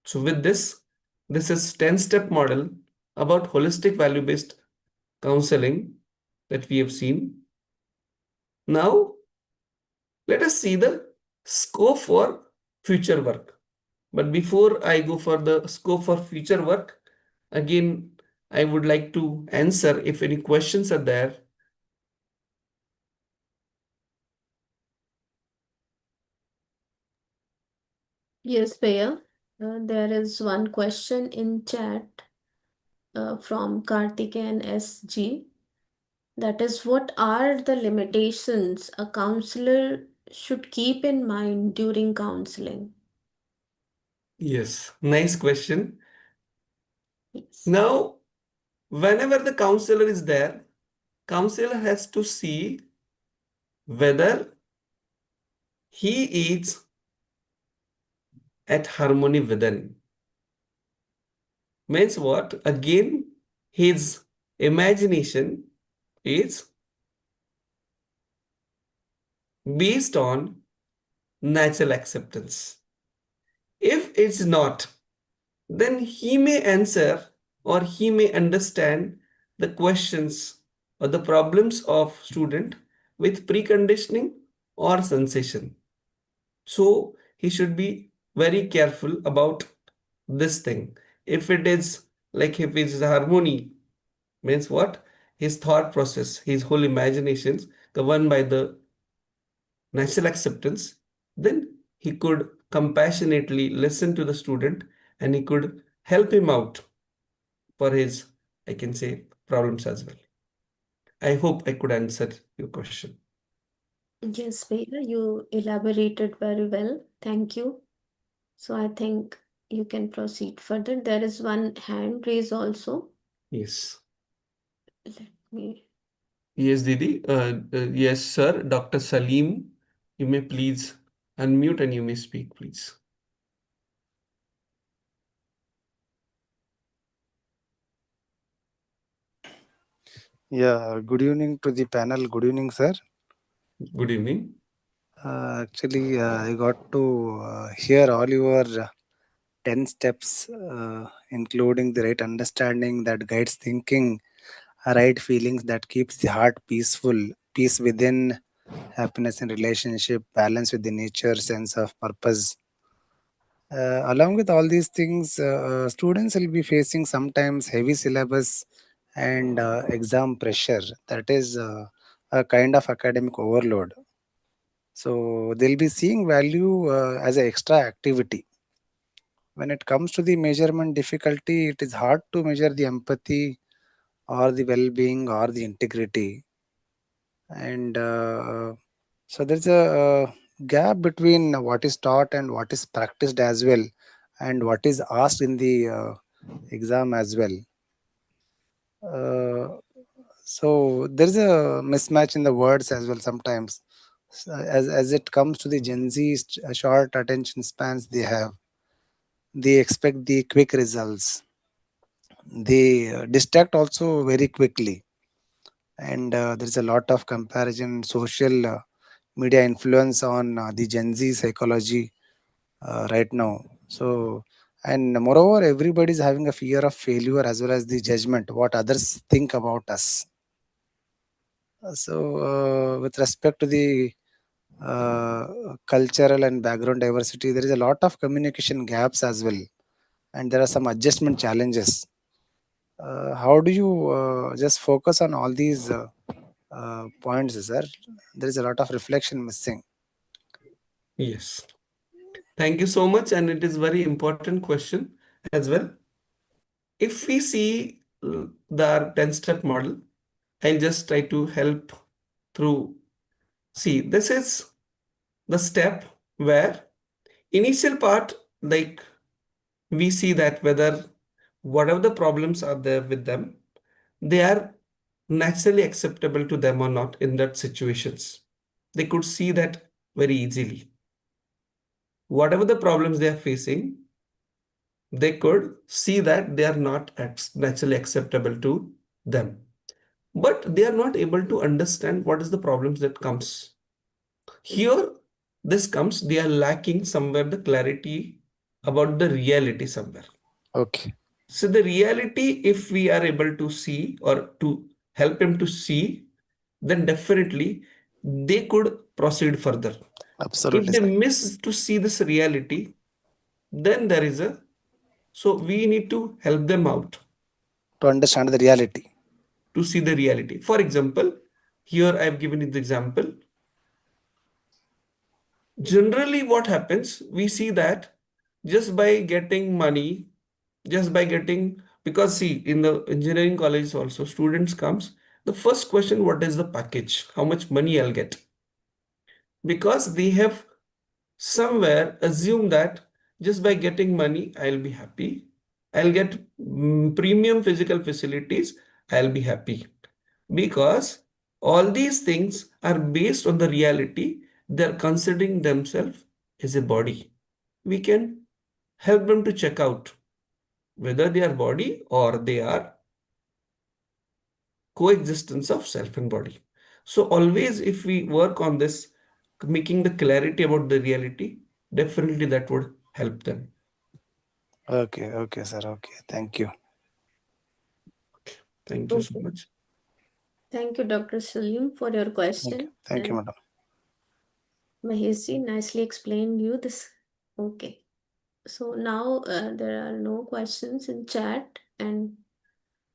So, with this is 10-step model about holistic value-based counseling that we have seen. Now, let us see the scope for future work. But before I go for the scope for future work, again, I would like to answer if any questions are there. Yes, Bhaiya. There is one question in chat from Karthikeyan SG. That is, what are the limitations a counselor should keep in mind during counseling? Yes, nice question. Yes. Now, whenever the counselor is there, counselor has to see whether he is at harmony within. Means what? Again, his imagination is based on natural acceptance. If it's not, then he may answer or he may understand the questions or the problems of student with preconditioning or sensation. So he should be very careful about this thing. If it is like if it's harmony, means what? His thought process, his whole imaginations governed by the natural acceptance, then he could compassionately listen to the student and he could help him out for his, I can say, problems as well. I hope I could answer your question. Yes, Bhaiya, you elaborated very well. Thank you. So I think you can proceed further. There is one hand raise also. Yes. Let me. Yes, Didi. Yes, sir. Dr. Salim, you may please unmute and you may speak, please. Yeah, good evening to the panel. Good evening, sir. Good evening. Actually, I got to hear all your 10 steps, including the right understanding that guides thinking, right feelings that keeps the heart peaceful, peace within, happiness in relationship, balance with the nature, sense of purpose. Along with all these things, students will be facing sometimes heavy syllabus and exam pressure. That is a kind of academic overload. So they'll be seeing value as an extra activity. When it comes to the measurement difficulty, it is hard to measure the empathy or the well-being or the integrity. And so there's a gap between what is taught and what is practiced as well, and what is asked in the exam as well. Uh, so there's a mismatch in the words as well sometimes. As it comes to the Gen Z short attention spans they have, they expect the quick results. They distract also very quickly, and there's a lot of comparison, social media influence on the Gen Z psychology right now. So, and moreover, everybody is having a fear of failure as well as the judgment, what others think about us. So, with respect to the cultural and background diversity, there is a lot of communication gaps as well, and there are some adjustment challenges. How do you just focus on all these points, sir? There is a lot of reflection missing. Yes. Thank you so much. And it is very important question as well. If we see the 10-step model. I'll just try to help through. See, this is the step where initial part, like we see that whether whatever the problems are there with them, they are naturally acceptable to them or not in that situations. They could see that very easily. Whatever the problems they are facing, they could see that they are not naturally acceptable to them. But they are not able to understand what is the problems that comes. Here, this comes, they are lacking somewhere the clarity about the reality somewhere. Okay. So the reality, if we are able to see or to help him to see, then definitely they could proceed further. If Absolutely, they sir. miss to see this reality, then there is a, so we need to help them out To understand the reality. to see the reality. For example, here I have given you the example. Generally, what happens, we see that just by getting money, just by getting, because see, in the engineering college also, students comes, the first question, what is the package? How much money I'll get? Because they have somewhere assume that just by getting money, I'll be happy. I'll get premium physical facilities, I'll be happy. Because all these things are based on the reality, they're considering themselves as a body. We can help them to check out whether they are body or they are coexistence of self and body. So always if we work on this, making the clarity about the reality, definitely that would help them. Okay, okay, sir. Okay, thank you. Thank you so Okay. much. Thank you, Dr. Salim, for your question. Thank you, And madam. Maheshji nicely explained you this. Okay. So now there are no questions in chat. And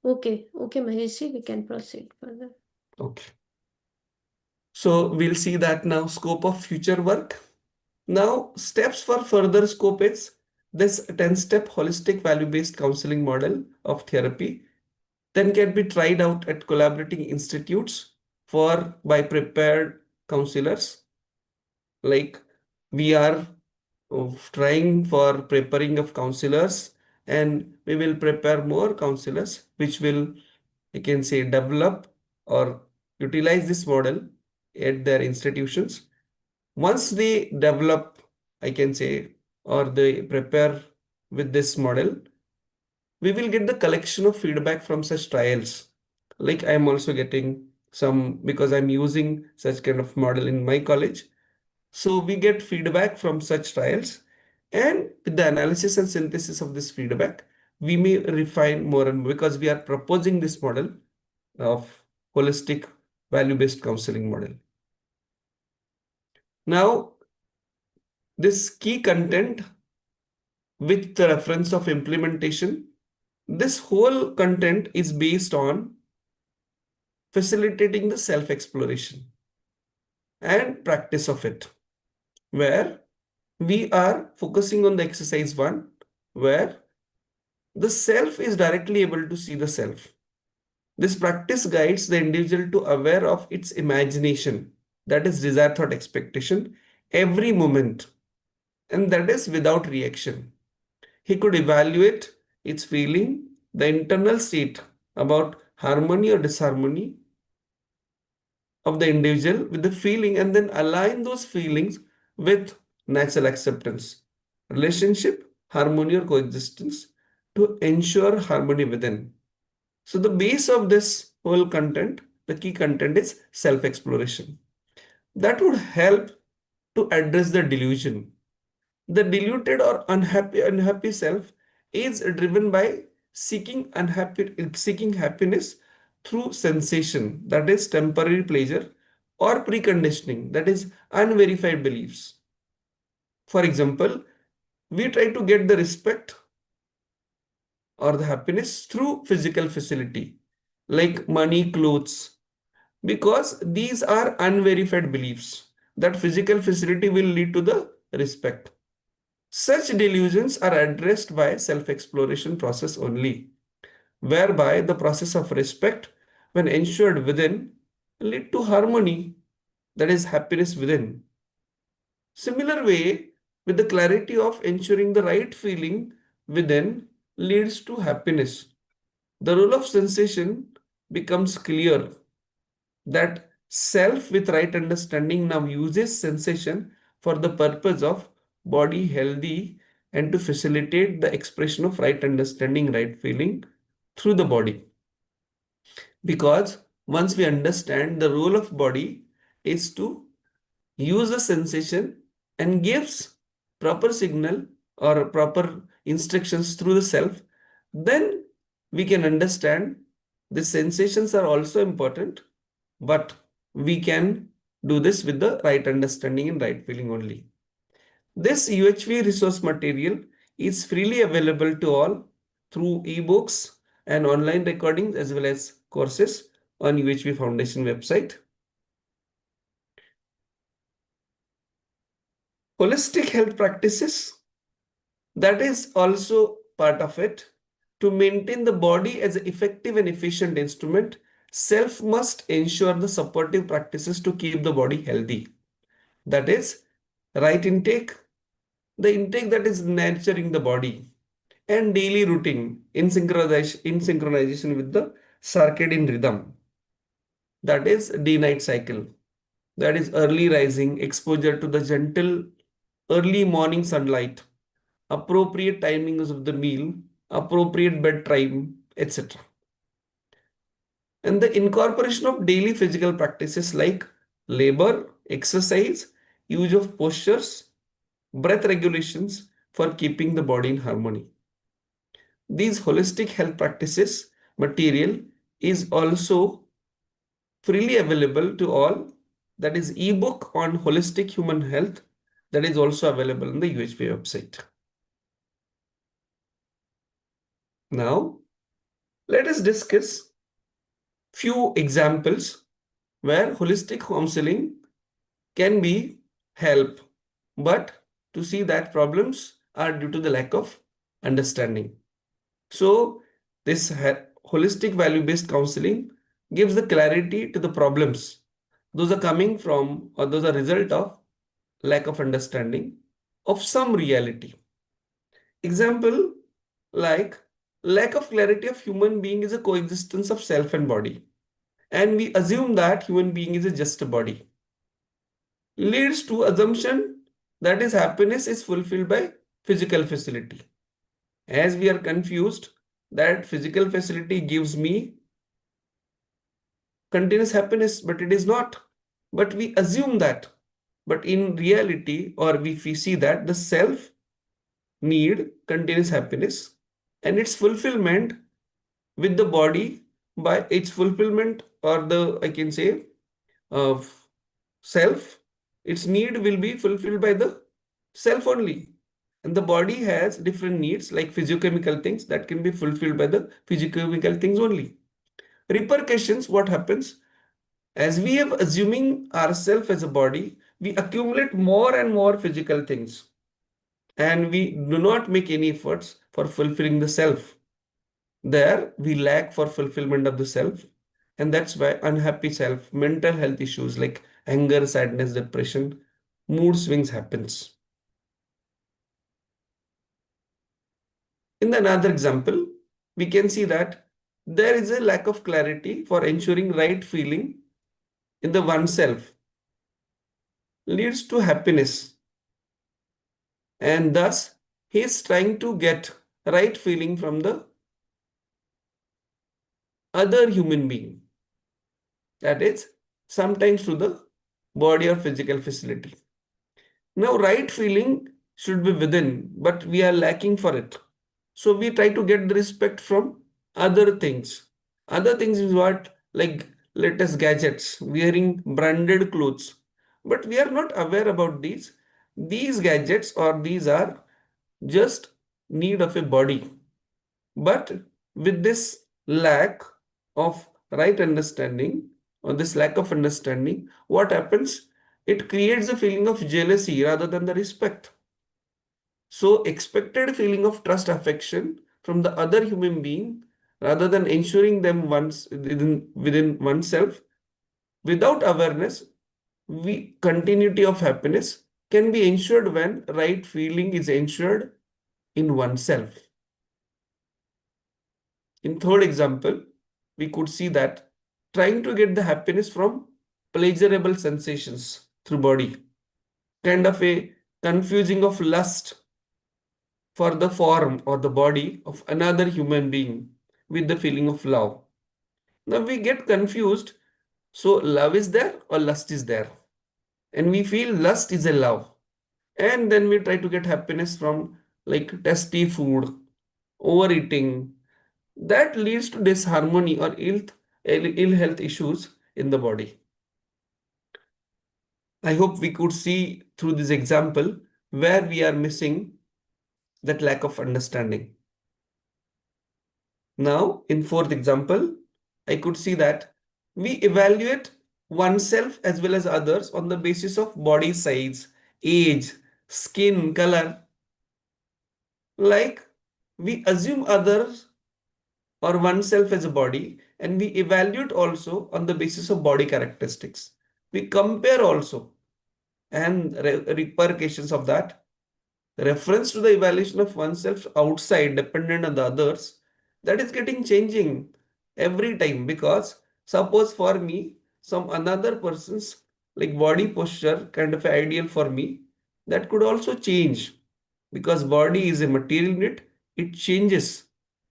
okay, Maheshji, we can proceed further. Okay. So we'll see that now scope of future work. Now steps for further scope is this 10-step holistic value-based counseling model of therapy then can be tried out at collaborating institutes for by prepared counselors. Like we are trying for preparing of counselors, and we will prepare more counselors which will, I can say, develop or utilize this model at their institutions. Once they develop, I can say, or they prepare with this model, we will get the collection of feedback from such trials. Like I'm also getting some because I'm using such kind of model in my college. So we get feedback from such trials, and with the analysis and synthesis of this feedback, we may refine more and more because we are proposing this model of holistic value-based counseling model. Now, this key content with the reference of implementation, this whole content is based on facilitating the self-exploration and practice of it, where we are focusing on the exercise 1, where the self is directly able to see the self. This practice guides the individual to aware of its imagination, that is desire, thought, expectation, every moment, and that is without reaction. He could evaluate its feeling, the internal state about harmony or disharmony of the individual with the feeling, and then align those feelings with natural acceptance, relationship, harmony, or coexistence to ensure harmony within. So, the base of this whole content, the key content is self exploration. That would help to address the delusion. The deluded or unhappy self is driven by seeking happiness through sensation, that is temporary pleasure, or preconditioning, that is unverified beliefs. For example, we try to get the respect or the happiness through physical facility like money, clothes, because these are unverified beliefs that physical facility will lead to the respect. Such delusions are addressed by self-exploration process only. whereby the process of respect, when ensured within, lead to harmony, that is happiness within. Similar way, with the clarity of ensuring the right feeling within leads to happiness. The role of sensation becomes clear that self with right understanding now uses sensation for the purpose of body healthy and to facilitate the expression of right understanding, right feeling through the body. Because once we understand the role of body is to use the sensation and gives proper signal or proper instructions through the self, then we can understand the sensations are also important, but we can do this with the right understanding and right feeling only. This UHV resource material is freely available to all through ebooks and online recordings as well as courses on UHV Foundation website. Holistic health practices, that is also part of it. To maintain the body as an effective and efficient instrument, self must ensure the supportive practices to keep the body healthy. That is right intake, the intake that is nurturing the body, and daily routine in synchronization with the circadian rhythm. That is day-night cycle. That is early rising, exposure to the gentle early morning sunlight, appropriate timings of the meal, appropriate bedtime, etc. And the incorporation of daily physical practices like labor, exercise, use of postures, breath regulations for keeping the body in harmony. These holistic health practices material is also freely available to all. That is ebook on holistic human health that is also available on the UHP website. Now, let us discuss few examples where holistic counseling can be help, but to see that problems are due to the lack of understanding. So this holistic value-based counseling gives the clarity to the problems. Those are coming from, or those are result of lack of understanding of some reality. Example like lack of clarity of human being is a coexistence of self and body. And we assume that human being is just a body. Leads to assumption that is happiness is fulfilled by physical facility. As we are confused that physical facility gives me continuous happiness, but it is not. But we assume that. But in reality, or we see that the self need continuous happiness and its fulfillment with the body by its fulfillment, or the I can say of self, its need will be fulfilled by the self only. And the body has different needs like physiochemical things that can be fulfilled by the physiochemical things only. Repercussions, what happens? As we have assuming ourselves as a body, we accumulate more and more physical things. And we do not make any efforts for fulfilling the self. There we lack for fulfillment of the self. And that's why unhappy self, mental health issues like anger, sadness, depression, mood swings happens. In another example, we can see that there is a lack of clarity for ensuring right feeling in the oneself leads to happiness, and thus he is trying to get right feeling from the other human being, that is sometimes through the body or physical facility. Now right feeling should be within, but we are lacking for it, so we try to get the respect from other things. Other things is what, like latest gadgets, wearing branded clothes, but we are not aware about these gadgets, or these are just need of a body. But with this lack of right understanding, or this lack of understanding, what happens? It creates a feeling of jealousy rather than the respect. So expected feeling of trust affection from the other human being rather than ensuring them once within oneself. Without awareness, we continuity of happiness can be ensured when right feeling is ensured in oneself. In third example, we could see that trying to get the happiness from pleasurable sensations through body, kind of a confusing of lust for the form or the body of another human being with the feeling of love. Now we get confused. So love is there or lust is there? And we feel lust is a love. And then we try to get happiness from like tasty food, overeating. That leads to disharmony or ill health issues in the body. I hope we could see through this example where we are missing that lack of understanding. Now, in fourth example, I could see that we evaluate oneself as well as others on the basis of body size, age, skin color. Like we assume others or oneself as a body and we evaluate also on the basis of body characteristics. We compare also and repercussions of that. Reference to the evaluation of oneself outside dependent on the others, that is getting changing every time, because suppose for me some another person's like body posture kind of ideal for me, that could also change because body is a material unit, it changes.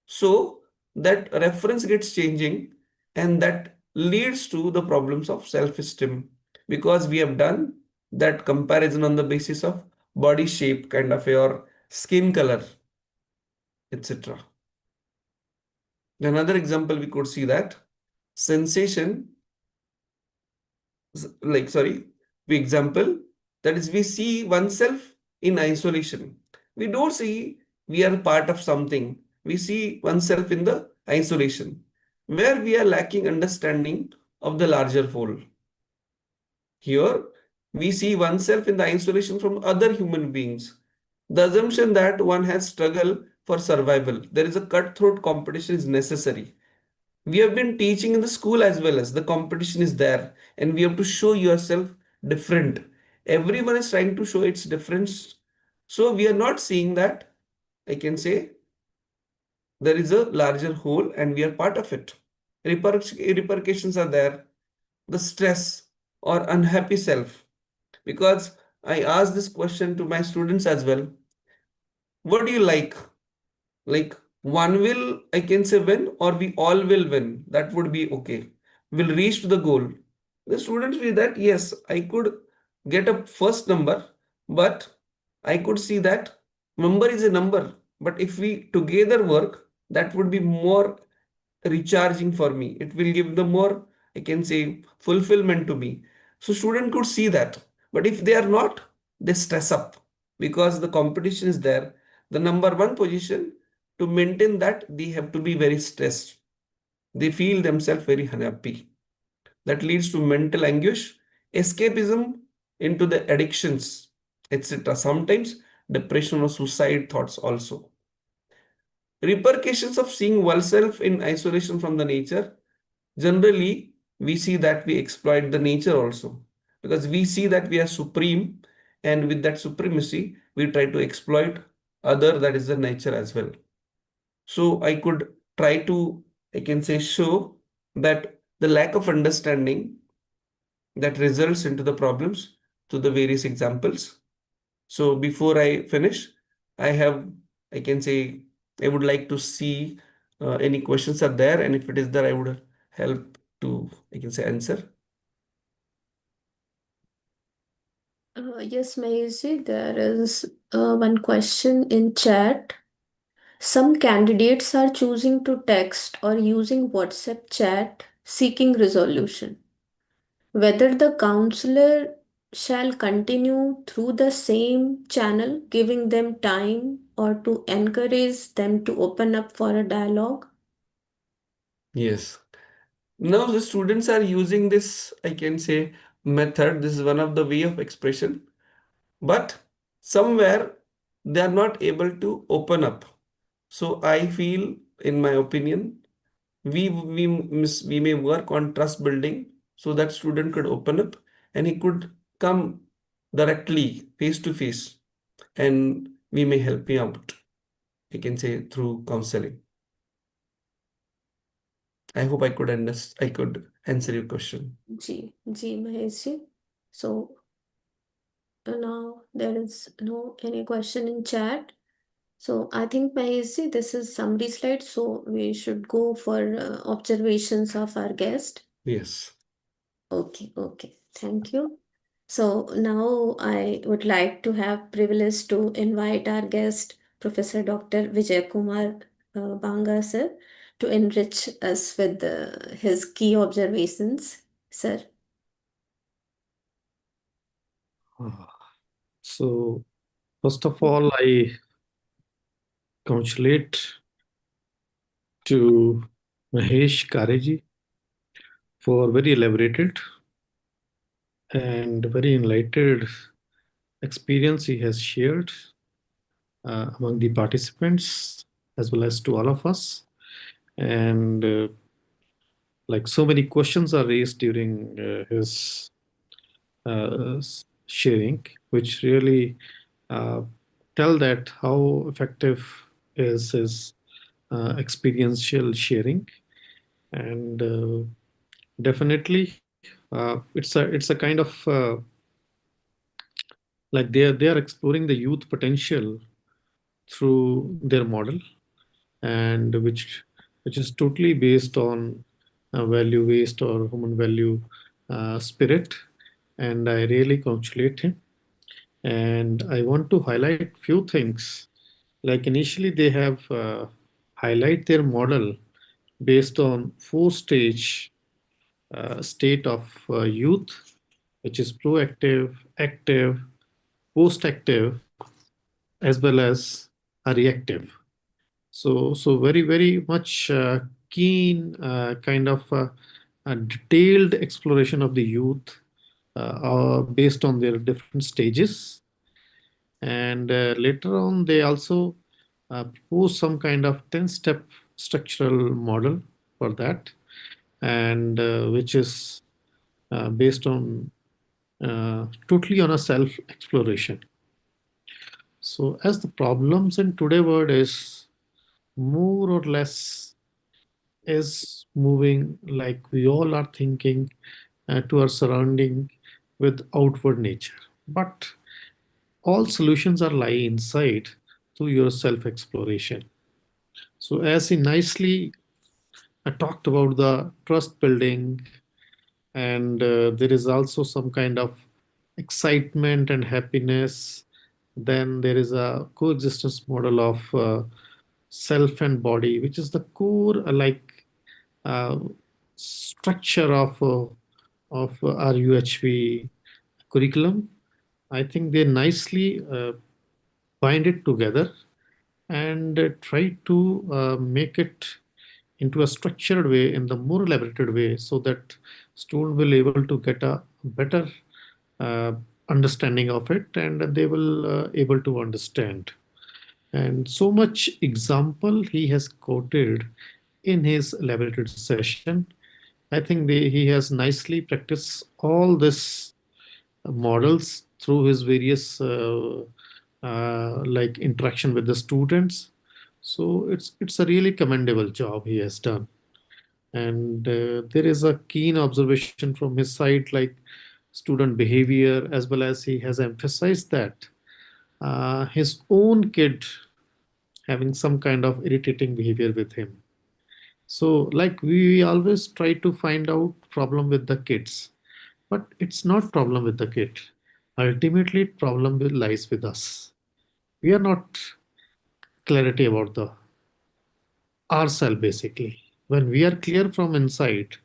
So that reference gets changing and that leads to the problems of self-esteem because we have done that comparison on the basis of body shape kind of your skin color, etc. Another example we could see that sensation like sorry we example, that is we see oneself in isolation. We don't see we are part of something. We see oneself in the isolation where we are lacking understanding of the larger whole. Here, we see oneself in the isolation from other human beings. The assumption that one has struggle for survival, there is a cutthroat competition is necessary. We have been teaching in the school as well as the competition is there, and we have to show yourself different. Everyone is trying to show its difference. So we are not seeing that, I can say, there is a larger whole and we are part of it. Repercussions are there, the stress or unhappy self. Because I ask this question to my students as well. What do you like? Like one will, I can say win, or we all will win. That would be okay. We'll reach to the goal. The students feel that yes, I could get a first number, but I could see that number is a number. But if we together work, that would be more recharging for me. It will give the more, I can say, fulfillment to me. So student could see that. But if they are not, they stress up because the competition is there. The number one position, to maintain that, they have to be very stressed. They feel themselves very unhappy. That leads to mental anguish, escapism into the addictions, etc. Sometimes depression or suicide thoughts also. Repercussions of seeing oneself in isolation from the nature. Generally, we see that we exploit the nature also because we see that we are supreme, and with that supremacy, we try to exploit other, that is the nature as well. So I could try to, I can say, show that the lack of understanding that results into the problems to the various examples. So before I finish, I have, I can say, I would like to see any questions are there, and if it is there, I would help to, I can say, answer. Yes, Mahisji, there is one question in chat. Some candidates are choosing to text or using WhatsApp chat seeking resolution. Whether the counselor shall continue through the same channel, giving them time or to encourage them to open up for a dialogue. Yes. Now the students are using this, I can say, method. This is one of the way of expression, but somewhere they are not able to open up. So I feel, in my opinion, we may work on trust building so that student could open up and he could come directly face to face, and we may help him out, we can say, through counseling. I hope I could answer your question. Ji Mahesh ji. So now there is no any question in chat. So I think Mahesh ji, this is summary slide. So we should go for observations of our guest. Yes. Okay. Thank you. So now I would like to have privilege to invite our guest, Professor Dr. Vijay Kumar Banga sir, to enrich us with his key observations. Sir. So, first of all, I congratulate to Mahesh Kareji for very elaborated and very enlightened experience he has shared among the participants as well as to all of us. And like so many questions are raised during his sharing, which really uh, tell that how effective is his experiential sharing. And definitely, it's a kind of like they are exploring the youth potential through their model, and which is totally based on value based or human value spirit. And I really congratulate him. And I want to highlight few things. Like initially, they have highlight their model based on four stage state of youth, which is proactive, active, post-active, as well as reactive. So very much keen kind of a detailed exploration of the youth based on their different stages. And later on, they also propose some kind of 10-step structural model for that, and which is based on totally on a self exploration. So, as the problems in today world is more or less is moving like we all are thinking to our surrounding with outward nature, but all solutions are lie inside through your self exploration. So, as he nicely talked about the trust building, and there is also some kind of excitement and happiness. Then there is a coexistence model of self and body, which is the core uh, structure of our UHV curriculum. I think they nicely bind it together and try to make it into a structured way in the more elaborated way so that student will able to get a better uh, understanding of it, and they will able to understand. And so much example he has quoted in his elaborated session. I think he has nicely practiced all this models through his various like interaction with the students. So it's a really commendable job he has done. And there is a keen observation from his side, like student behavior, as well as he has emphasized that his own kid having some kind of irritating behavior with him. So like we always try to find out problem with the kids, but it's not problem with the kid. Ultimately problem will lies with us. We are not clarity about the ourselves basically. When we are clear from inside,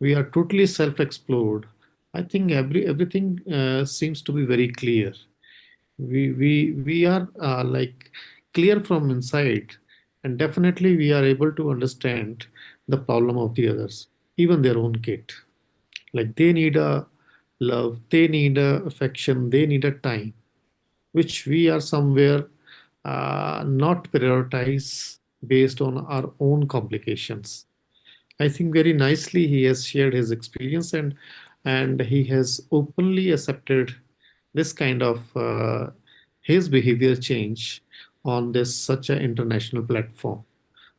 we are totally self-explored. I think everything seems to be very clear. We are like clear from inside, and definitely we are able to understand the problem of the others, even their own kid. Like they need a love, they need a affection, they need a time, which we are somewhere not prioritize based on our own complications. I think very nicely he has shared his experience, and he has openly accepted this kind of his behavior change on this such an international platform.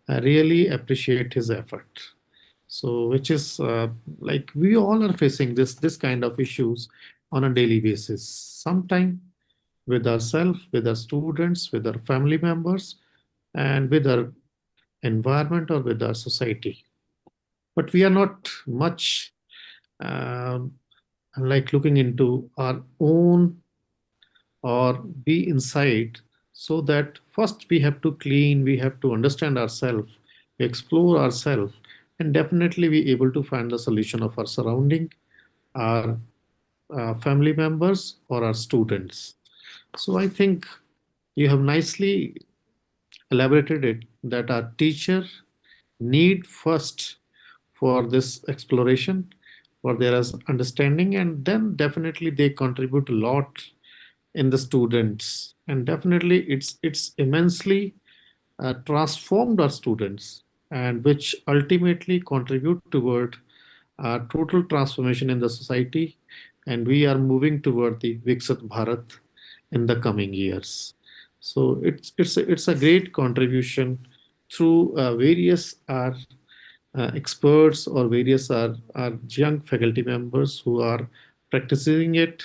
I really appreciate his effort. So, which is like we all are facing this kind of issues on a daily basis. Sometime with ourselves, with our students, with our family members, and with our environment or with our society. But we are not much um, like looking into our own or be inside, so that first we have to clean, we have to understand ourselves, explore ourselves, and definitely be able to find the solution of our surrounding, our family members or our students. So I think you have nicely elaborated it that our teacher need first for this exploration, for their understanding, and then definitely they contribute a lot in the students, and definitely it's immensely transformed our students, and which ultimately contribute toward total transformation in the society, and we are moving toward the Viksit Bharat in the coming years. So it's a great contribution through various experts or various are young faculty members who are practicing it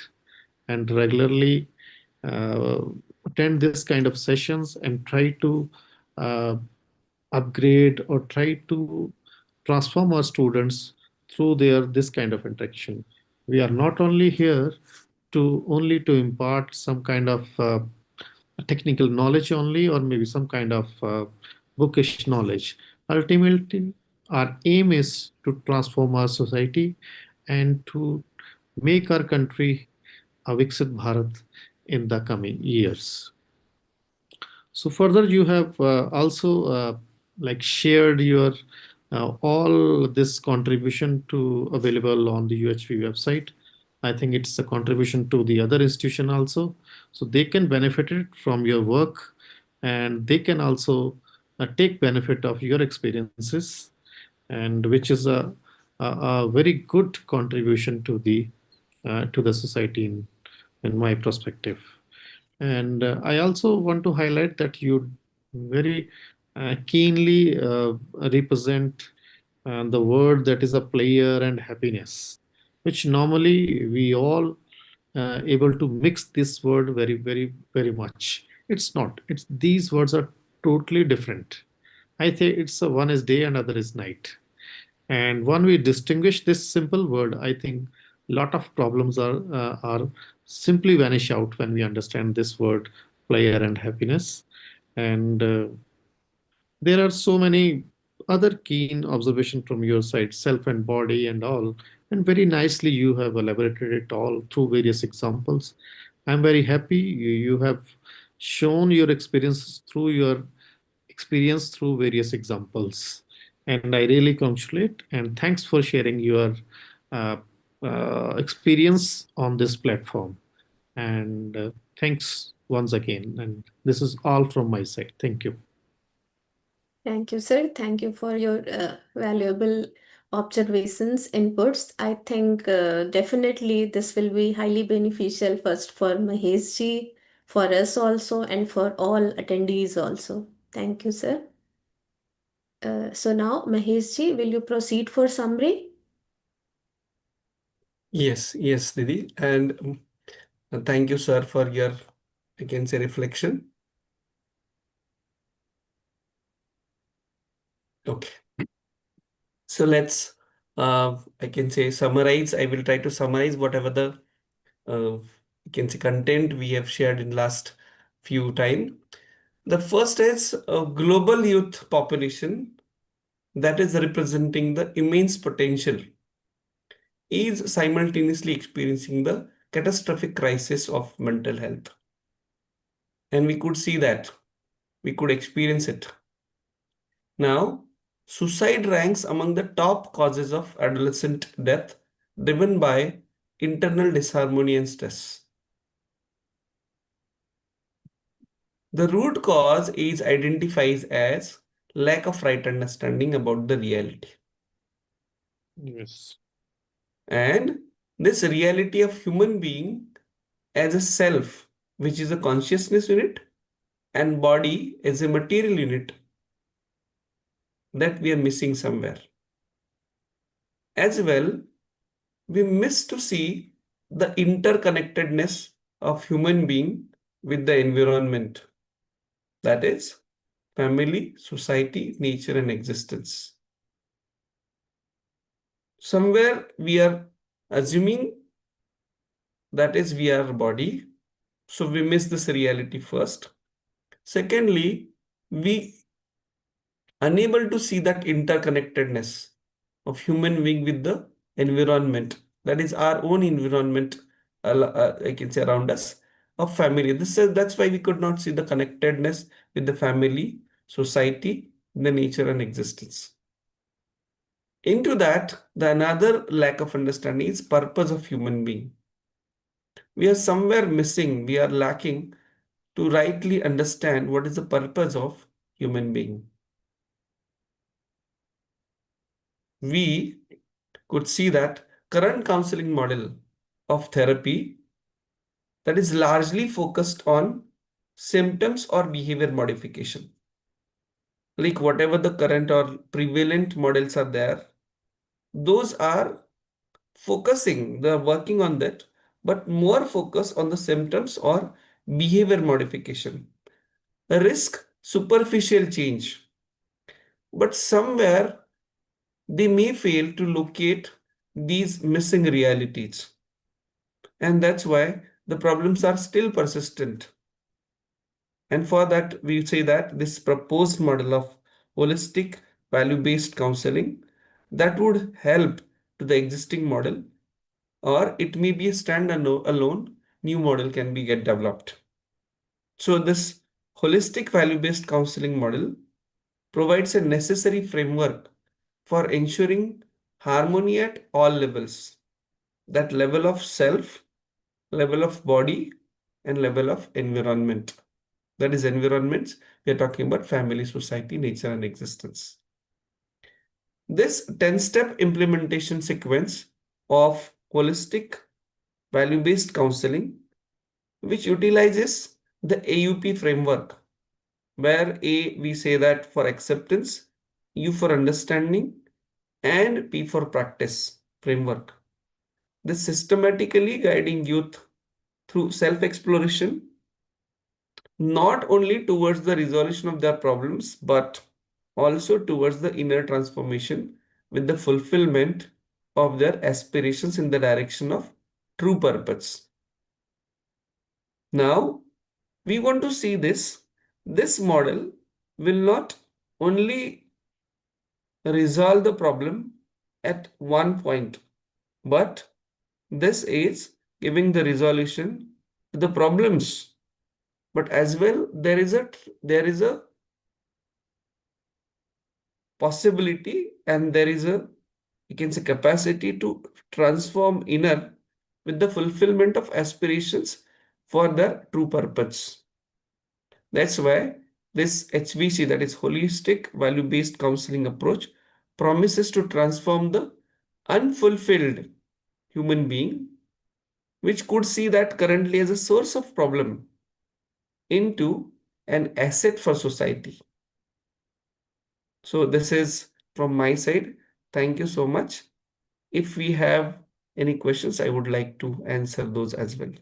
and regularly uh, attend this kind of sessions and try to uh, upgrade or try to transform our students through their this kind of interaction. We are not only here to impart some kind of technical knowledge only, or maybe some kind of bookish knowledge. Ultimately, our aim is to transform our society and to make our country a Viksit Bharat in the coming years. So further, you have also like shared your all this contribution to available on the UHV website. I think it's a contribution to the other institution also, so they can benefit it from your work, and they can also take benefit of your experiences, and which is a very good contribution to the society in my perspective. And I also want to highlight that you very keenly represent the word that is a player and happiness, which normally we all able to mix this word very much. It's not. It's these words are totally different. I think it's one is day and other is night. And when we distinguish this simple word, I think a lot of problems are simply vanish out when we understand this word, pleasure and happiness. And there are so many other keen observation from your side, self and body and all. And very nicely you have elaborated it all through various examples. I'm very happy you have shown your experiences through your experience through various examples. And I really congratulate and thanks for sharing your uh, experience on this platform. And thanks once again. And this is all from my side. Thank you. Thank you, sir. Thank you for your valuable observations, inputs. I think definitely this will be highly beneficial first for Mahesh ji, for us also, and for all attendees also. Thank you, sir. So now, Mahesh ji, will you proceed for summary? Yes, Didi. And thank you, sir, for your, I can say, reflection. Okay. So let's, I can say, summarize. I will try to summarize whatever the, I can say, content we have shared in last few time. The first is a global youth population that is representing the immense potential is simultaneously experiencing the catastrophic crisis of mental health. And we could see that, we could experience it. Now, suicide ranks among the top causes of adolescent death driven by internal disharmony and stress. The root cause is identified as lack of right understanding about the reality. Yes. And this reality of human being as a self, which is a consciousness unit, and body as a material unit, that we are missing somewhere. As well, we miss to see the interconnectedness of human being with the environment, that is family, society, nature, and existence. Somewhere we are assuming that is we are body, so we miss this reality first. Secondly, we unable to see that interconnectedness of human being with the environment, that is our own environment, I can say around us, of family. This is that's why we could not see the connectedness with the family, society, the nature and existence. Into that, the another lack of understanding is purpose of human being. We are somewhere missing, we are lacking to rightly understand what is the purpose of human being. We could see that current counseling model of therapy that is largely focused on symptoms or behavior modification. Like whatever the current or prevalent models are there, those are focusing, they're working on that, but more focus on the symptoms or behavior modification. Risk superficial change, but somewhere they may fail to locate these missing realities. And that's why the problems are still persistent. And for that, we say that this proposed model of holistic value-based counseling that would help to the existing model, or it may be a stand-alone new model can be get developed. So this holistic value-based counseling model provides a necessary framework for ensuring harmony at all levels, that level of self, level of body, and level of environment. That is environments, we are talking about family, society, nature, and existence. This 10-step implementation sequence of holistic value-based counseling, which utilizes the AUP framework, where A, we say that for acceptance, U for understanding, and P for practice framework. This systematically guiding youth through self-exploration, not only towards the resolution of their problems, but also towards the inner transformation with the fulfillment of their aspirations in the direction of true purpose. Now, we want to see this. This model will not only resolve the problem at one point, but this is giving the resolution to the problems. But as well, there is a possibility and there is a, you can say, capacity to transform inner with the fulfillment of aspirations for their true purpose. That's why this HVC, that is holistic value-based counseling approach, promises to transform the unfulfilled human being, which could see that currently as a source of problem, into an asset for society. So this is from my side. Thank you so much. If we have any questions, I would like to answer those as well.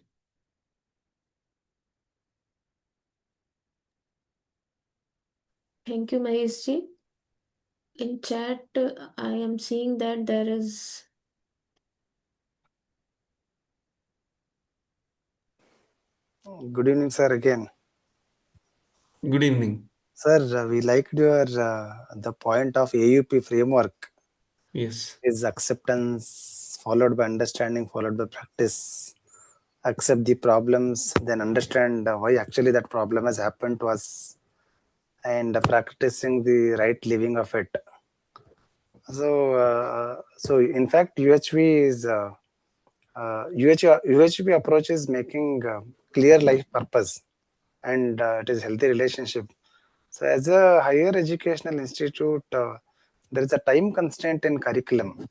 Thank you, Mahesh ji. In chat, I am seeing that there is Good evening, sir. Again, Good evening. sir, we liked your the point of AUP framework Yes. is acceptance followed by understanding followed by practice. Accept the problems, then understand why actually that problem has happened to us, and practicing the right living of it. So in fact, UHV is UHV approach is making clear life purpose, and it is healthy relationship. So as a higher educational institute, there is a time constraint in curriculum.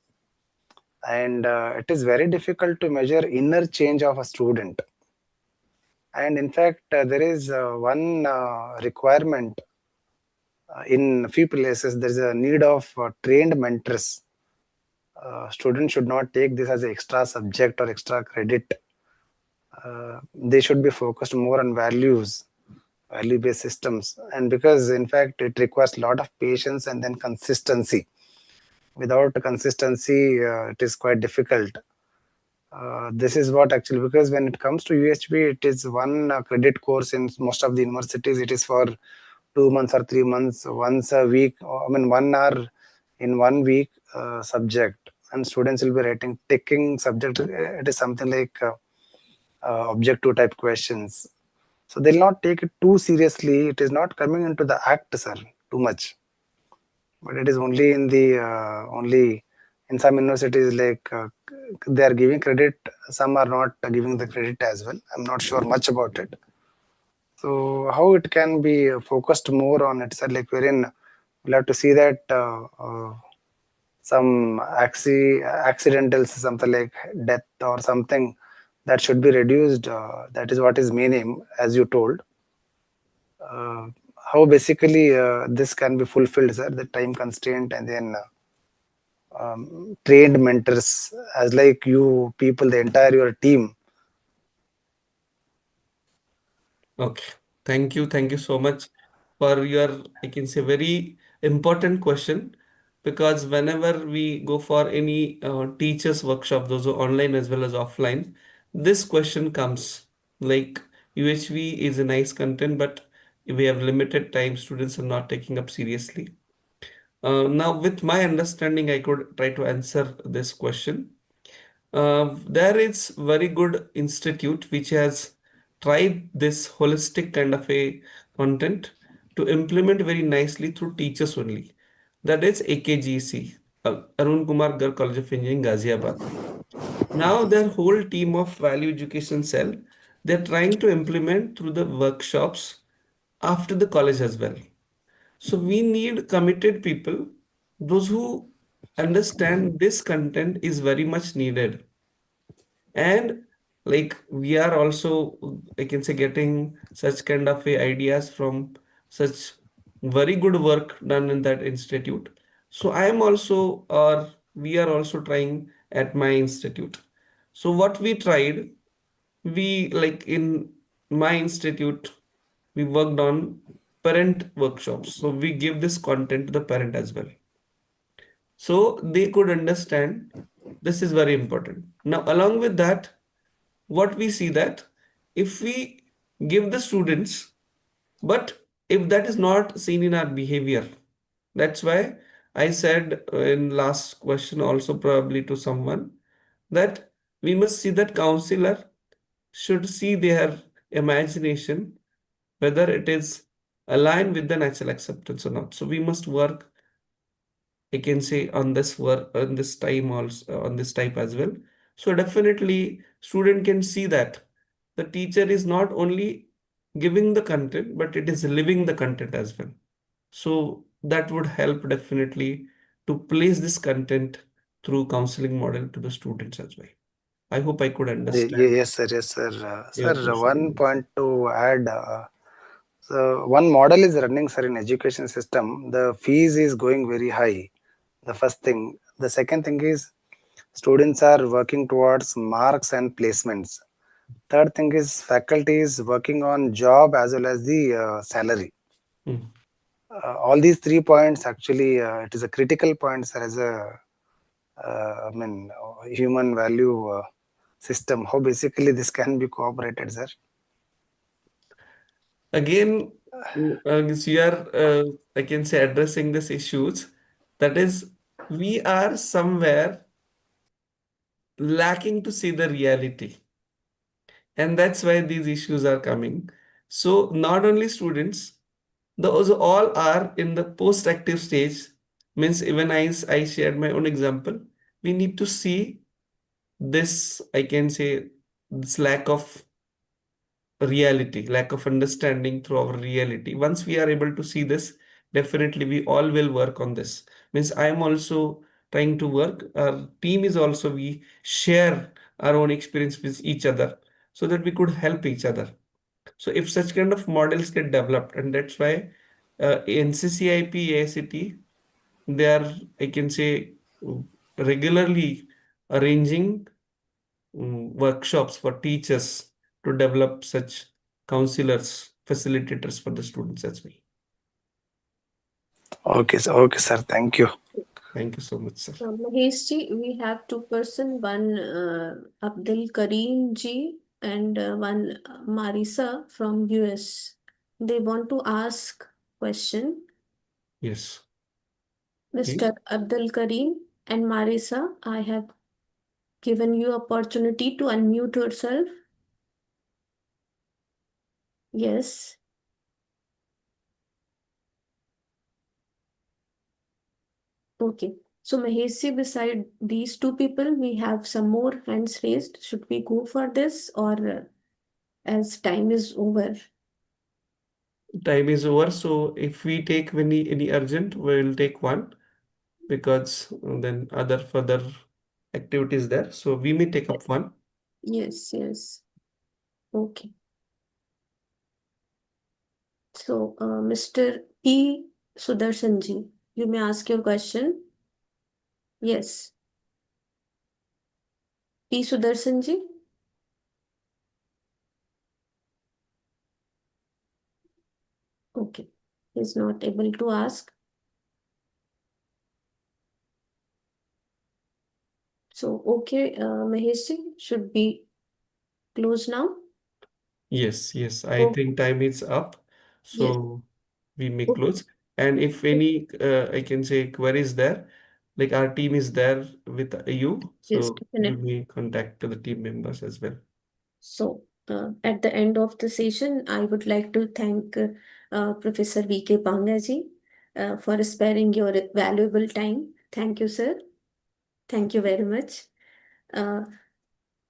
and it is very difficult to measure inner change of a student. And in fact, there is one requirement in few places. There is a need of trained mentors. Students should not take this as an extra subject or extra credit. They should be focused more on values, value based systems, and because in fact it requires a lot of patience and then consistency. Without consistency, it is quite difficult. This is what actually, because when it comes to UHB, it is one credit course in most of the universities. It is for 2 months or 3 months, once a week, I mean 1 hour in 1 week subject, and students will be writing taking subject. It is something like objective type questions. So they'll not take it too seriously. It is not coming into the act, sir, too much. But it is only in the only in some universities like they are giving credit. Some are not giving the credit as well. I'm not sure much about it. So how it can be focused more on it, sir? Like wherein we'll have to see that some accidentals, something like death or something, that should be reduced. That is what is main aim, as you told. Uh, how basically this can be fulfilled, sir? The time constraint and then trained mentors, as like you people, the entire your team. Okay. Thank you so much for your, I can say, very important question, because whenever we go for any teachers workshop, those are online as well as offline, this question comes like UHV is a nice content, but we have limited time, students are not taking up seriously. Now, with my understanding, I could try to answer this question. There is very good institute which has tried this holistic kind of a content to implement very nicely through teachers only. That is AKGC, Arun Kumar Gar College of Engineering, Ghaziabad. Now their whole team of value education cell, they're trying to implement through the workshops after the college as well. So we need committed people, those who understand this content is very much needed. And like we are also, I can say, getting such kind of ideas from such very good work done in that institute. So I am also, or we are also trying at my institute. So what we tried, we like in my institute, we worked on parent workshops. So we give this content to the parent as well. So they could understand this is very important. Now, along with that, what we see that if we give the students, but if that is not seen in our behavior, that's why I said in last question also probably to someone that we must see that counselor should see their imagination whether it is aligned with the natural acceptance or not. So we must work, I can say, on this work on this time also on this type as well. So definitely student can see that the teacher is not only giving the content, but it is living the content as well. So that would help definitely to place this content through counseling model to the students as well. I hope I could understand Yes, sir. Yes, sir. your Sir, one question. point to add. So one model is running, sir, in education system. The fees is going very high. The first thing. The second thing is students are working towards marks and placements. Third thing is faculty is working on job as well as the salary. Hmm. All these 3 points actually, it is a critical point, sir, as a I mean human value system. How basically this can be cooperated, sir? Again, we are, I can say, addressing these issues. That is, we are somewhere lacking to see the reality. And that's why these issues are coming. So, not only students, those all are in the post-active stage. Means, even I shared my own example. We need to see this, I can say, this lack of reality, lack of understanding through our reality. Once we are able to see this, definitely we all will work on this. Means I am also trying to work, our team is also, we share our own experience with each other so that we could help each other. So if such kind of models get developed, and that's why NCCIP, AICT, they are, I can say, regularly arranging workshops for teachers to develop such counselors, facilitators for the students as well. Okay, sir. Thank you. Thank you so much, sir. Mahesh ji, we have two person, one Abdul Karim ji and one Marisa from US. They want to ask question. Yes, please. Mr. Abdul Karim and Marisa, I have given you opportunity to unmute yourself. Yes. Okay. So Mahesi, beside these two people, we have some more hands raised. Should we go for this, or as time is over? Time is over. So if we take any urgent, we'll take one, because then other further activities there. So we may take up one. Yes, yes. Okay. So, Mr. P. Sudarshanji, you may ask your question. Yes. P. Sudarshanji? Okay. He's not able to ask. So, okay, Maheshji, should we close now? Yes, yes. I Okay. think time is up. Yes. So we may Okay. close. And if any, I can say, queries there, like our team is there with you. Yes, So you definitely. may contact the team members as well. So, at the end of the session, I would like to thank Professor V.K. Pangaji for sparing your valuable time. Thank you, sir. Thank you very much. Uh,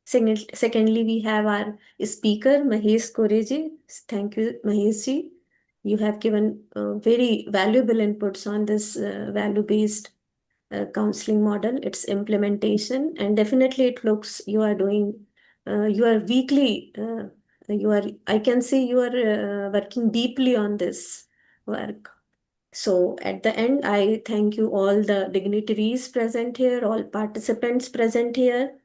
Secondly, we have our speaker, Mahesh Koreji. Thank you, Maheshji. You have given very valuable inputs on this value-based counseling model, its implementation, and definitely it looks you are doing, you are weekly, I can say you are working deeply on this work. So at the end, I thank you all the dignitaries present here, all participants present here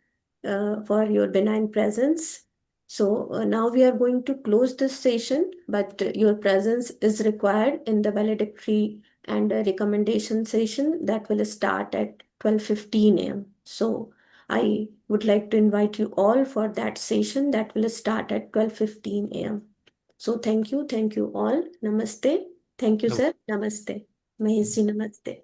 for your benign presence. So now we are going to close this session, but your presence is required in the valedictory and recommendation session that will start at 12:15 a.m. So I would like to invite you all for that session that will start at 12:15 a.m. So thank you all. Namaste. Thank you, No. sir. Namaste. Maheshji, namaste.